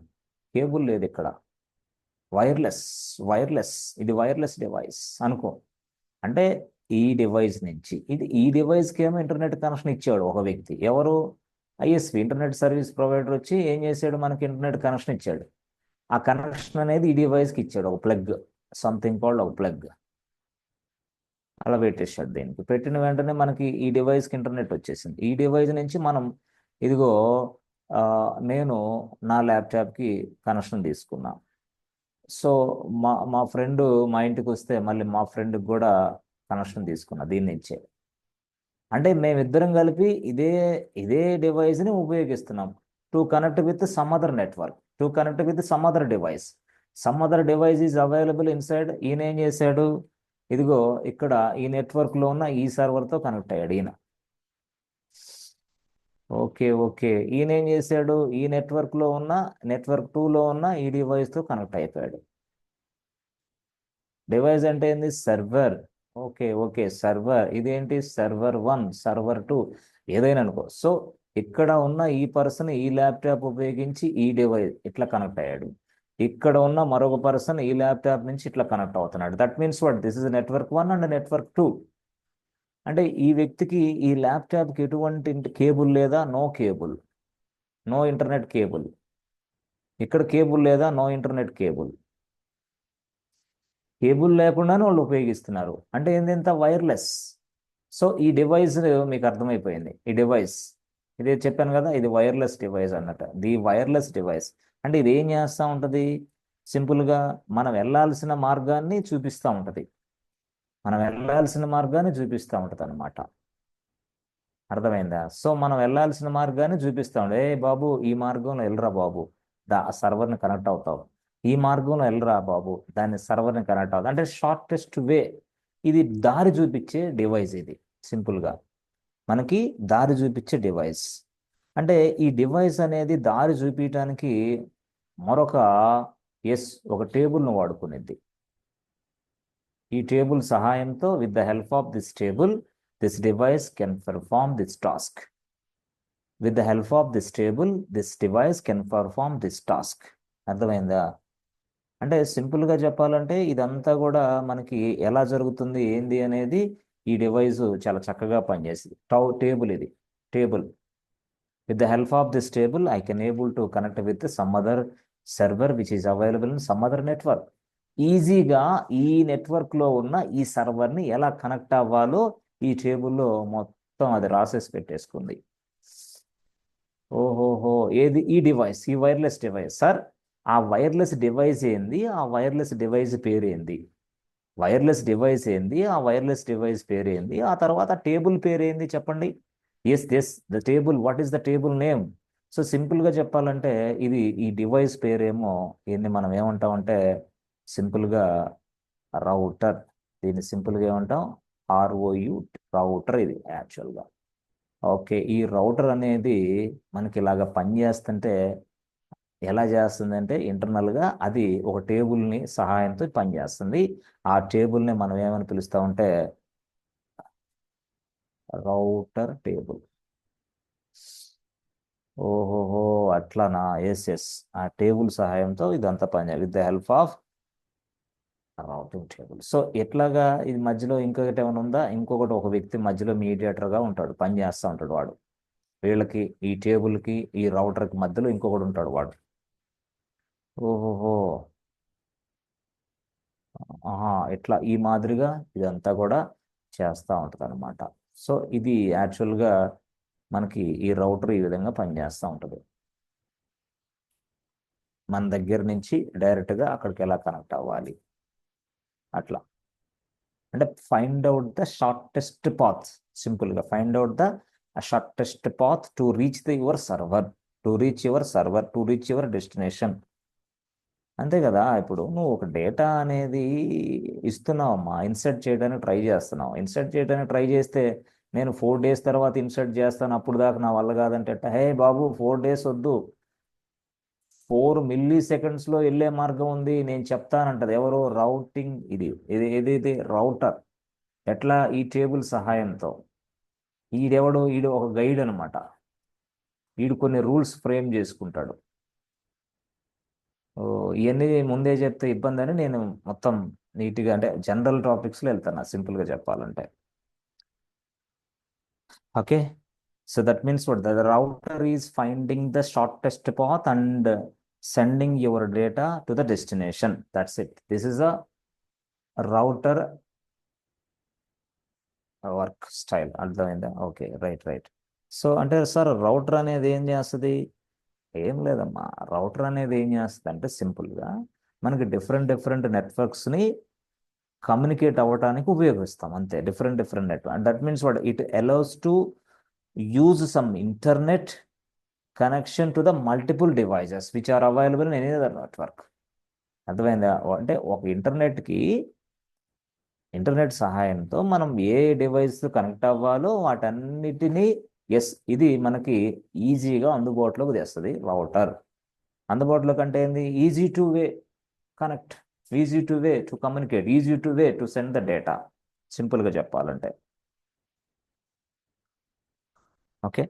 Cable లేదు ఇక్కడ. వైర్లెస్. వైర్లెస్. ఇది వైర్లెస్ డివైస్ అనుకో. అంటే ఈ డివైస్కి ఏమో ఇంటర్నెట్ కనెక్షన్ ఇచ్చాడు ఒక వ్యక్తి. ఎవరు? ఐఎస్పి, ఇంటర్నెట్ సర్వీస్ ప్రొవైడర్ వచ్చి ఏం చేశాడు? మనకి ఇంటర్నెట్ కనెక్షన్ ఇచ్చాడు. ఆ కనెక్షన్ అనేది ఈ డివైస్కి ఇచ్చాడు, ఒక ప్లగ్, సంథింగ్ కాల్డ్ ఒక ప్లగ్. అలా పెట్టేశాడు. దీనికి పెట్టిన వెంటనే మనకి ఈ డివైస్కి ఇంటర్నెట్ వచ్చేసింది. ఈ డివైస్ నుంచి మనం ఇదిగో, ఆ, నేను నా ల్యాప్టాప్కి కనెక్షన్ తీసుకున్నా. సో మా మా ఫ్రెండ్ మా ఇంటికి వస్తే మళ్ళీ మా ఫ్రెండ్కి కూడా కనెక్షన్ తీసుకున్నా దీని నుంచే. అంటే మేమిద్దరం కలిపి ఇదే ఇదే డివైస్ని ఉపయోగిస్తున్నాం to connect with some other network, to connect with some other device. Some other device is available inside. ఈయన ఏం చేశాడు? ఇదిగో ఇక్కడ ఈ నెట్వర్క్లో ఉన్న ఈ సర్వర్తో కనెక్ట్ అయ్యాడు ఈయన. Okay okay. ఈయన ఏం చేశాడు? ఈ నెట్వర్క్లో ఉన్న నెట్వర్క్ టూలో ఉన్న ఈ డివైస్తో కనెక్ట్ అయిపోయాడు. డివైస్ అంటే ఏంది? సర్వర్. Okay okay, server. ఇదేంటి? సర్వర్ వన్, సర్వర్ టూ, ఏదైనా అనుకో. సో ఇక్కడ ఉన్న ఈ పర్సన్ ఈ ల్యాప్టాప్ ఉపయోగించి ఈ డివైస్ ఇట్లా కనెక్ట్ అయ్యాడు. ఇక్కడ ఉన్న మరొక పర్సన్ ఈ ల్యాప్టాప్ నుంచి ఇట్లా కనెక్ట్ అవుతున్నాడు. That means what? This is network one and network two. అంటే ఈ వ్యక్తికి ఈ ల్యాప్టాప్కి ఎటువంటి కేబుల్ లేదా? No cable. No internet cable. ఇక్కడ కేబుల్ లేదా? No internet cable. కేబుల్ లేకుండానే వాళ్ళు ఉపయోగిస్తున్నారు. అంటే ఏంటంత వైర్లెస్. సో ఈ డివైస్ మీకు అర్థమైపోయింది. ఈ డివైస్, ఇది చెప్పాను కదా, ఇది వైర్లెస్ డివైస్ అన్నట్టు. ది వైర్లెస్ డివైస్ అంటే ఇది ఏం చేస్తూ ఉంటుంది? సింపుల్గా మనం వెళ్ళాల్సిన మార్గాన్ని చూపిస్తూ ఉంటుంది. మనం వెళ్ళాల్సిన మార్గాన్ని చూపిస్తూ ఉంటుంది అనమాట. అర్థమైందా? సో మనం వెళ్ళాల్సిన మార్గాన్ని చూపిస్తూ ఉంటుంది. ఏ బాబు, ఈ మార్గంలో వెళ్ళరా బాబు, సర్వర్ని కనెక్ట్ అవుతావు. ఈ మార్గంలో వెళ్ళరా బాబు, దాన్ని సర్వర్ని కనెక్ట్ అవుతావు. అంటే షార్టెస్ట్ వే. ఇది దారి చూపించే డివైస్. ఇది సింపుల్గా మనకి దారి చూపించే డివైస్. అంటే ఈ డివైస్ అనేది దారి చూపించడానికి మరొక, ఒక టేబుల్ను వాడుకునేది. ఈ టేబుల్ సహాయంతో, with the help of this table, this device can perform this task. With the help of this table, this device can perform this task. అర్థమైందా? అంటే సింపుల్గా చెప్పాలంటే ఇదంతా కూడా మనకి ఎలా జరుగుతుంది ఏంది అనేది ఈ డివైస్ చాలా చక్కగా పనిచేసింది. టేబుల్ ఇది. Table. With the help of this table I can able to connect with some other server which is available in some other network. ఈజీగా ఈ నెట్వర్క్లో ఉన్న ఈ సర్వర్ని ఎలా కనెక్ట్ అవ్వాలో ఈ టేబుల్లో మొత్తం అది రాసేసి పెట్టేసుకుంది. ఓహోహో, ఏది ఈ డివైస్, ఈ వైర్లెస్ డివైస్ సార్? ఆ వైర్లెస్ డివైస్ ఏంది, ఆ వైర్లెస్ డివైస్ పేరు ఏంది? వైర్లెస్ డివైస్ ఏంది, ఆ వైర్లెస్ డివైస్ పేరు ఏంది, ఆ తర్వాత టేబుల్ పేరు ఏంది చెప్పండి. Yes the table, what is the table name? So సింపుల్గా చెప్పాలంటే ఇది ఈ డివైస్ పేరేమో దీన్ని మనం ఏమంటామంటే సింపుల్గా రౌటర్. దీన్ని సింపుల్గా ఏమంటాం? ఆర్ఓయు, రౌటర్ ఇది యాక్చువల్గా. ఓకే, ఈ రౌటర్ అనేది మనకి ఇలాగ పనిచేస్తుంటే ఎలా చేస్తుందంటే ఇంటర్నల్గా అది ఒక టేబుల్ని సహాయంతో పనిచేస్తుంది. ఆ టేబుల్ని మనం ఏమని పిలుస్తామంటే రౌటర్ టేబుల్. ఓహోహో, అట్లానా? ఎస్. ఆ టేబుల్ సహాయంతో ఇదంతా పని with the help of routing table. So ఎట్లాగా ఇది మధ్యలో ఇంకొకటి ఏమైనా ఉందా? ఇంకొకటి ఒక వ్యక్తి మధ్యలో మీడియేటర్గా ఉంటాడు, పని చేస్తూ ఉంటాడు వాడు. వీళ్ళకి ఈ టేబుల్కి ఈ రౌటర్కి మధ్యలో ఇంకొకటి ఉంటాడు వాడు. ఓహోహో, ఆహా, ఇట్లా ఈ మాదిరిగా ఇదంతా కూడా చేస్తూ ఉంటుంది అనమాట. సో ఇది యాక్చువల్గా మనకి ఈ రౌటర్ ఈ విధంగా పనిచేస్తూ ఉంటుంది. మన దగ్గర నుంచి డైరెక్ట్గా అక్కడికి ఎలా కనెక్ట్ అవ్వాలి అట్లా. అంటే find out the shortest path, సింపుల్గా find out the shortest path to reach the your server, to reach your destination. అంతే కదా. ఇప్పుడు నువ్వు ఒక డేటా అనేది ఇస్తున్నావమ్మా, ఇన్సర్ట్ చేయడానికి ట్రై చేస్తున్నావు. ఇన్సర్ట్ చేయడానికి ట్రై చేస్తే నేను 4 days తర్వాత ఇన్సర్ట్ చేస్తాను, అప్పుడు దాకా నా వల్ల కాదంటే ఎట్టా? హే బాబు, 4 days వద్దు, 4 millisecondsలో వెళ్ళే మార్గం ఉంది, నేను చెప్తానంటది ఎవరు? రౌటింగ్. ఇది రౌటర్. ఎట్లా? ఈ టేబుల్ సహాయంతో. ఈడు ఒక గైడ్ అనమాట. వీడు కొన్ని రూల్స్ ఫ్రేమ్ చేసుకుంటాడు. ఓ, ఇవన్నీ ముందే చెప్తే ఇబ్బంది అని నేను మొత్తం నీట్గా అంటే జనరల్ టాపిక్స్లో వెళ్తాను సింపుల్గా చెప్పాలంటే. Okay, so that means what the router is finding the shortest path and sending your data to the destination. That's it. This is a router work style. అర్థమైందా? Okay, right. సో అంటే sir router అనేది ఏం చేస్తుంది? ఏం లేదమ్మా, router అనేది ఏం చేస్తుంది అంటే సింపుల్గా మనకి డిఫరెంట్ డిఫరెంట్ నెట్వర్క్స్ని కమ్యూనికేట్ అవ్వడానికి ఉపయోగిస్తాం అంతే. Different network. That means what it allows to use some internet connection to the multiple devices which are available in any other network. అర్థమైందా? అంటే ఒక ఇంటర్నెట్ సహాయంతో మనం ఏ డివైస్ కనెక్ట్ అవ్వాలో వాటన్నిటినీ, ఎస్, ఇది మనకి ఈజీగా అందుబాటులోకి తెస్తుంది రౌటర్. అందుబాటులో కంటే ఏంది? Easy to way connect, easy to way to communicate, easy to way to send the data, సింపుల్గా చెప్పాలంటే. Okay,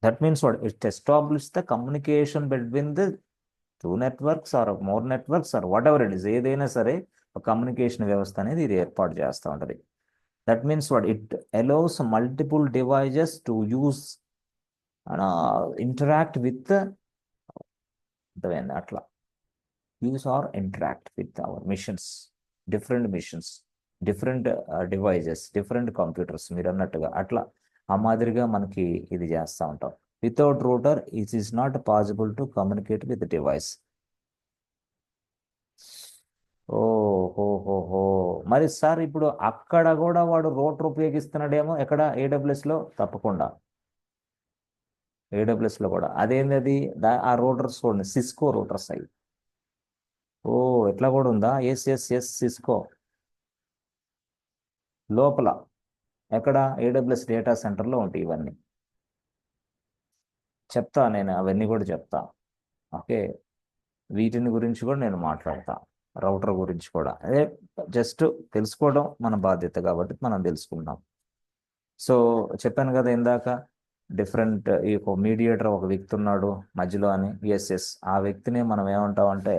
that means what it establish the communication between the two networks or more networks or whatever it is, ఏదైనా సరే ఒక communication వ్యవస్థ అనేది ఇది ఏర్పాటు చేస్తూ ఉంటుంది. That means what it allows multiple devices to use interact with, అట్లా use or interact with our missions, different devices, different computers మీరు అన్నట్టుగా అట్లా ఆ మాదిరిగా మనకి ఇది చేస్తూ ఉంటాం. Without router it is not possible to communicate with device. ఓహోహోహో, మరి సార్ ఇప్పుడు అక్కడ కూడా వాడు రూటర్ ఉపయోగిస్తున్నాడేమో ఎక్కడ? ఏడబ్ల్యూఎస్లో తప్పకుండా. ఏడబ్ల్యూఎస్లో కూడా అదేంది అది? ఆ రూటర్స్ చూడండి, సిస్కో రూటర్స్ అవి. ఓ, ఎట్లా కూడా ఉందా? ఎస్ సిస్కో లోపల ఎక్కడ? ఏడబ్ల్యూఎస్ డేటా సెంటర్లో ఉంటాయి ఇవన్నీ. చెప్తా నేను, అవన్నీ కూడా చెప్తా. ఓకే, వీటిని గురించి కూడా నేను మాట్లాడతా, రౌటర్ గురించి కూడా. అదే జస్ట్ తెలుసుకోవడం మన బాధ్యత కాబట్టి మనం తెలుసుకుందాం. సో చెప్పాను కదా ఇందాక, ఈ ఒక మీడియేటర్, ఒక వ్యక్తి ఉన్నాడు మధ్యలో అని. ఎస్, ఆ వ్యక్తిని మనం ఏమంటాం అంటే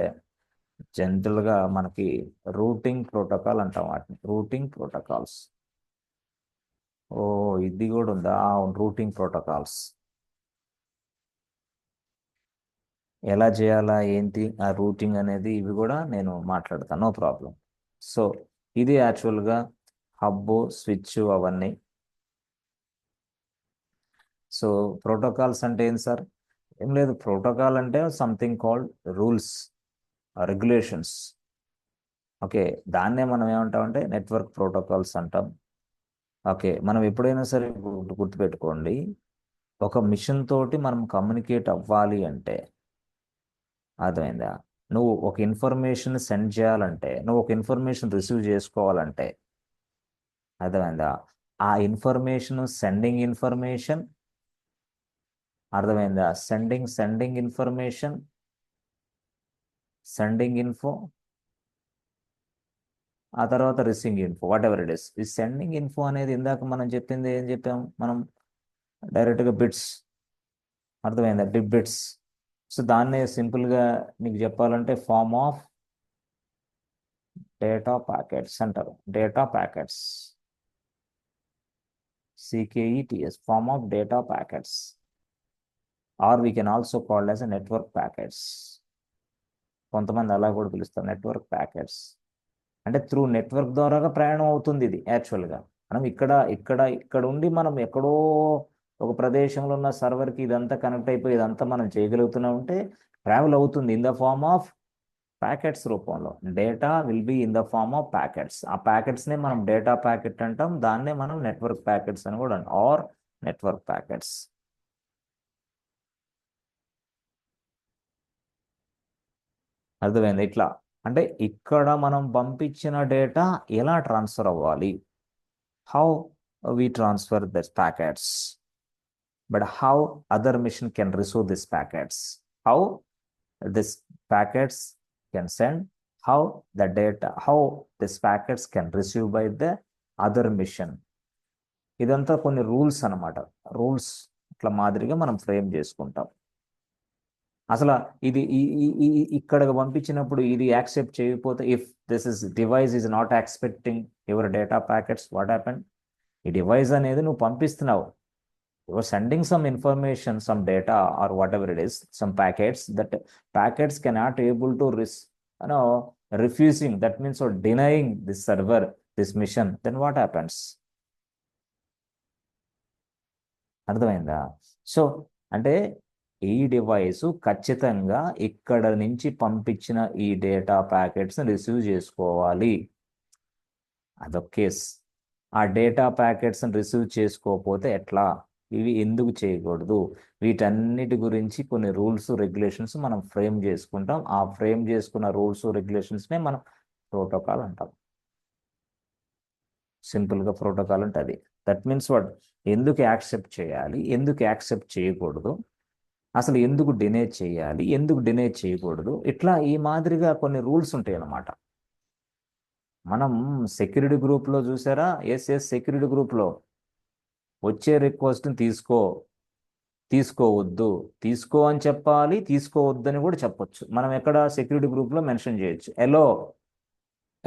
జనరల్గా మనకి రూటింగ్ ప్రోటోకాల్ అంటాం వాటిని, రూటింగ్ ప్రోటోకాల్స్. ఓ, ఇది కూడా ఉందా? Routing protocols. ఎలా చేయాలా ఏంటి ఆ రూటింగ్ అనేది ఇవి కూడా నేను మాట్లాడతాను, నో ప్రాబ్లం. సో ఇది యాక్చువల్గా హబ్, స్విచ్ అవన్నీ. సో ప్రోటోకాల్స్ అంటే ఏంటి సార్? ఏం లేదు, ప్రోటోకాల్ అంటే something called rules, regulations. Okay, దాన్నే మనం ఏమంటామంటే నెట్వర్క్ ప్రోటోకాల్స్ అంటాం. ఓకే, మనం ఎప్పుడైనా సరే గుర్తుపెట్టుకోండి, ఒక మిషన్ తోటి మనం కమ్యూనికేట్ అవ్వాలి అంటే, అర్థమైందా? నువ్వు ఒక ఇన్ఫర్మేషన్ సెండ్ చేయాలంటే, నువ్వు ఒక ఇన్ఫర్మేషన్ రిసీవ్ చేసుకోవాలంటే, అర్థమైందా? ఆ ఇన్ఫర్మేషన్, సెండింగ్ ఇన్ఫర్మేషన్, అర్థమైందా? సెండింగ్ ఇన్ఫర్మేషన్, సెండింగ్ ఇన్ఫో, ఆ తర్వాత receiving info, what ever it is. ఈ సెండింగ్ ఇన్ఫో అనేది ఇందాక మనం చెప్పింది ఏం చెప్పాం మనం? డైరెక్ట్గా బిట్స్, అర్థమైందా? బిట్స్. సో దాన్నే సింపుల్గా నీకు చెప్పాలంటే ఫార్మ్ ఆఫ్ డేటా ప్యాకెట్స్ అంటారు. Data packets, C K E T S, form of data packets, or we can also called as network packets. కొంతమంది అలా కూడా పిలుస్తారు, నెట్వర్క్ ప్యాకెట్స్. అంటే త్రూ నెట్వర్క్ ద్వారాగా ప్రయాణం అవుతుంది ఇది యాక్చువల్గా. మనం ఇక్కడ ఉండి మనం ఎక్కడో ఒక ప్రదేశంలో ఉన్న సర్వర్కి ఇదంతా కనెక్ట్ అయిపోయి ఇదంతా మనం చేయగలుగుతూనే ఉంటే ట్రావెల్ అవుతుంది in the form of packets రూపంలో. Data will be in the form of packets. ఆ ప్యాకెట్స్నే మనం డేటా ప్యాకెట్ అంటాం, దాన్నే మనం నెట్వర్క్ ప్యాకెట్స్ అని కూడా అంటాం, ఆర్ నెట్వర్క్ ప్యాకెట్స్. అర్థమైంది? ఇట్లా అంటే ఇక్కడ మనం పంపించిన డేటా ఎలా ట్రాన్స్ఫర్ అవ్వాలి, how we transfer these packets, but how other machine can receive these packets, how these packets can send, how the data, how these packets can receive by the other machine. ఇదంతా కొన్ని rules అన్నమాట. Rules ఇట్లా మాదిరిగా మనం frame చేసుకుంటాం. అసలు ఇది ఇక్కడికి పంపించినప్పుడు ఇది యాక్సెప్ట్ చేయకపోతే, if this is device is not accepting your data packets, what happen? ఈ డివైస్ అనేది నువ్వు పంపిస్తున్నావు, you're sending some information, some data or whatever it is, some packets, that packets cannot able to you know refusing, that means or denying this server, this mission, then what happens? అర్థమైందా? So అంటే ఈ device ఖచ్చితంగా ఇక్కడ నుంచి పంపించిన ఈ data packets receive చేసుకోవాలి, అదొక కేస్. ఆ డేటా ప్యాకెట్స్ రిసీవ్ చేసుకోకపోతే ఎట్లా, ఇవి ఎందుకు చేయకూడదు, వీటన్నిటి గురించి కొన్ని రూల్స్ రెగ్యులేషన్స్ మనం ఫ్రేమ్ చేసుకుంటాం. ఆ ఫ్రేమ్ చేసుకున్న రూల్స్ రెగ్యులేషన్స్నే మనం ప్రోటోకాల్ అంటాం. సింపుల్గా ప్రోటోకాల్ అంటే అది. దట్ మీన్స్ వాట్, ఎందుకు యాక్సెప్ట్ చేయాలి, ఎందుకు యాక్సెప్ట్ చేయకూడదు, అసలు ఎందుకు డినే చేయాలి, ఎందుకు డినే చేయకూడదు, ఇట్లా ఈ మాదిరిగా కొన్ని రూల్స్ ఉంటాయి అన్నమాట. మనం సెక్యూరిటీ గ్రూప్లో చూసారా? సెక్యూరిటీ గ్రూప్లో వచ్చే రిక్వెస్ట్ని తీసుకోవద్దు, తీసుకో అని చెప్పాలి, తీసుకోవద్దని కూడా చెప్పొచ్చు. మనం ఎక్కడ సెక్యూరిటీ గ్రూప్లో మెన్షన్ చేయొచ్చు,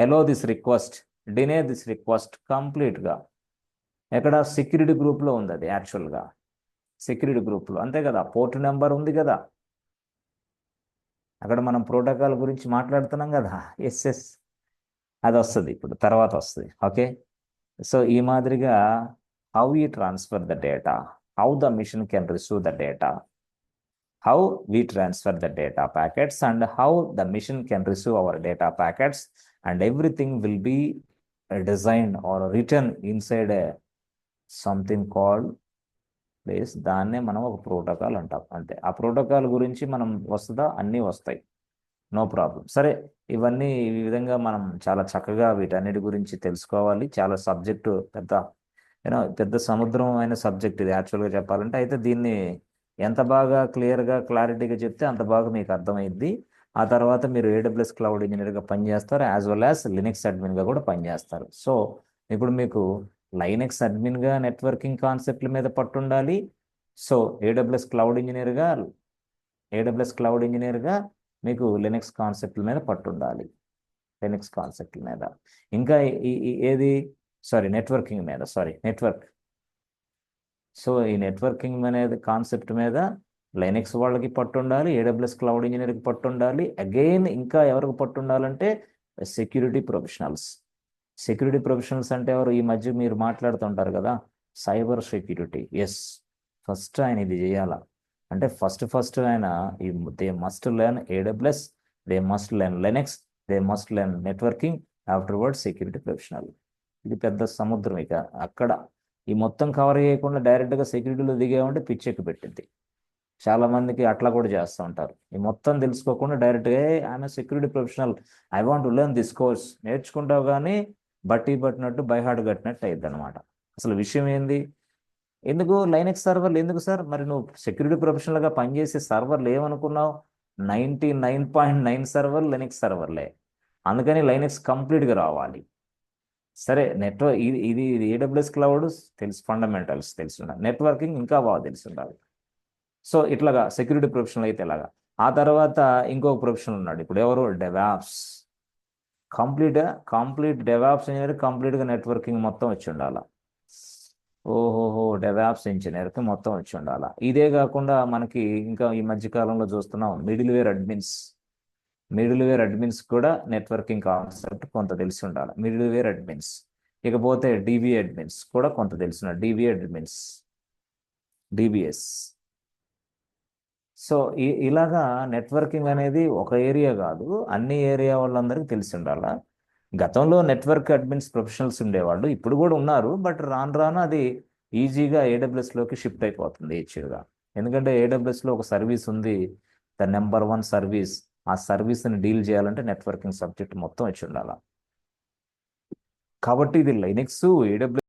allow this request, deny this request కంప్లీట్గా. ఎక్కడ? సెక్యూరిటీ గ్రూప్లో ఉంది అది యాక్చువల్గా. సెక్యూరిటీ గ్రూప్లో అంతే కదా, పోర్ట్ నెంబర్ ఉంది కదా, అక్కడ మనం ప్రోటోకాల్ గురించి మాట్లాడుతున్నాం కదా. ఎస్, అది వస్తుంది ఇప్పుడు, తర్వాత వస్తుంది. ఓకే, సో ఈ మాదిరిగా how you transfer the data, how the machine can receive the data, how we transfer the data packets, and how the machine can receive our data packets, and everything will be designed or written inside a something called place. దాన్నే మనం ఒక protocol అంటాం. అంతే, ఆ protocol గురించి మనం వస్తుందా, అన్నీ వస్తాయి, నో ప్రాబ్లం. సరే, ఇవన్నీ ఈ విధంగా మనం చాలా చక్కగా వీటన్నిటి గురించి తెలుసుకోవాలి. చాలా సబ్జెక్టు పెద్ద, పెద్ద సముద్రం అయిన సబ్జెక్ట్ ఇది యాక్చువల్గా చెప్పాలంటే. అయితే దీన్ని ఎంత బాగా క్లియర్గా క్లారిటీగా చెప్తే అంత బాగా మీకు అర్థమైద్ది. ఆ తర్వాత మీరు ఏడబ్ల్యూఎస్ క్లౌడ్ ఇంజనీర్గా పనిచేస్తారు, యాజ్ వెల్ యాజ్ లినక్స్ అడ్మిన్గా కూడా పనిచేస్తారు. సో ఇప్పుడు మీకు లైనక్స్ అడ్మిన్గా నెట్వర్కింగ్ కాన్సెప్ట్ల మీద పట్టుండాలి. సో ఏడబ్ల్యూఎస్ క్లౌడ్ ఇంజనీర్గా మీకు లినక్స్ కాన్సెప్ట్ల మీద పట్టుండాలి, లినక్స్ కాన్సెప్ట్ల మీద. ఇంకా ఏది, సారీ నెట్వర్కింగ్ మీద, నెట్వర్క్. సో ఈ నెట్వర్కింగ్ అనేది కాన్సెప్ట్ మీద లైనెక్స్ వాళ్ళకి పట్టు ఉండాలి, ఏడబ్ల్యూఎస్ క్లౌడ్ ఇంజనీర్కి పట్టు ఉండాలి, అగైన్ ఇంకా ఎవరికి పట్టు ఉండాలంటే సెక్యూరిటీ ప్రొఫెషనల్స్. సెక్యూరిటీ ప్రొఫెషనల్స్ అంటే ఎవరు? ఈ మధ్య మీరు మాట్లాడుతుంటారు కదా, సైబర్ సెక్యూరిటీ. ఎస్, ఫస్ట్ ఆయన ఇది చేయాలా. అంటే ఫస్ట్ ఆయన ఈ they must learn AWS, they must learn లెనెక్స్, they must learn networking, afterward security professional. ఇది పెద్ద సముద్రం. ఇక అక్కడ ఈ మొత్తం కవర్ చేయకుండా డైరెక్ట్గా సెక్యూరిటీలో దిగేమంటే పిచ్చెక్కి పెట్టింది. చాలా మందికి అట్లా కూడా చేస్తూ ఉంటారు. ఈ మొత్తం తెలుసుకోకుండా డైరెక్ట్గా ఆమె security professional, I want to learn this course నేర్చుకుంటావు కానీ బట్టి పట్టినట్టు బైహార్ట్ కట్టినట్టు అయింది అనమాట. అసలు విషయం ఏంది? ఎందుకు లైనెక్స్ సర్వర్లు ఎందుకు సార్? మరి నువ్వు సెక్యూరిటీ ప్రొఫెషనల్గా పనిచేసే సర్వర్లు ఏమనుకున్నావు? 99.9 సర్వర్లు లైనెక్స్ సర్వర్లే. అందుకని లైనెక్స్ కంప్లీట్గా రావాలి. సరే, నెట్వర్క్ ఇది ఇది ఏడబ్ల్యూఎస్ క్లౌడ్ తెలుసు, ఫండమెంటల్స్ తెలిసి ఉండాలి, నెట్వర్కింగ్ ఇంకా బాగా తెలిసి ఉండాలి. సో ఇట్లాగా సెక్యూరిటీ ప్రొఫెషనల్ అయితే ఇలాగా. ఆ తర్వాత ఇంకొక ప్రొఫెషనల్ ఉన్నాడు ఇప్పుడు, ఎవరు? డెవాప్స్. కంప్లీట్ డెవాప్స్ ఇంజనీర్, కంప్లీట్గా నెట్వర్కింగ్ మొత్తం వచ్చి ఉండాలి. ఓహోహో, డెవాప్స్ ఇంజనీర్కి మొత్తం వచ్చి ఉండాలి. ఇదే కాకుండా మనకి ఇంకా ఈ మధ్య కాలంలో చూస్తున్నాం మిడిల్ వేర్ అడ్మిన్స్ కూడా నెట్వర్కింగ్ కాన్సెప్ట్ కొంత తెలిసి ఉండాలి. Middleware admins. ఇకపోతే డిబి అడ్మిన్స్ కూడా కొంత తెలిసి ఉండాలి. DB admins, DBS. సో ఇలాగా నెట్వర్కింగ్ అనేది ఒక ఏరియా కాదు, అన్ని ఏరియా వాళ్ళందరికీ తెలిసి ఉండాల. గతంలో నెట్వర్క్ అడ్మిన్స్ ప్రొఫెషనల్స్ ఉండేవాళ్ళు, ఇప్పుడు కూడా ఉన్నారు. బట్ రాను రాను అది ఈజీగా ఏడబ్ల్యూఎస్లోకి షిఫ్ట్ అయిపోతుంది ఈజీగా. ఎందుకంటే ఏడబ్ల్యూఎస్లో ఒక సర్వీస్ ఉంది, ద నెంబర్ 1 సర్వీస్. ఆ సర్వీస్ని డీల్ చేయాలంటే నెట్వర్కింగ్ సబ్జెక్ట్ మొత్తం వచ్చి ఉండాలి. కాబట్టి ఇది లైనెక్స్, ఏడబ్ల్యూఎస్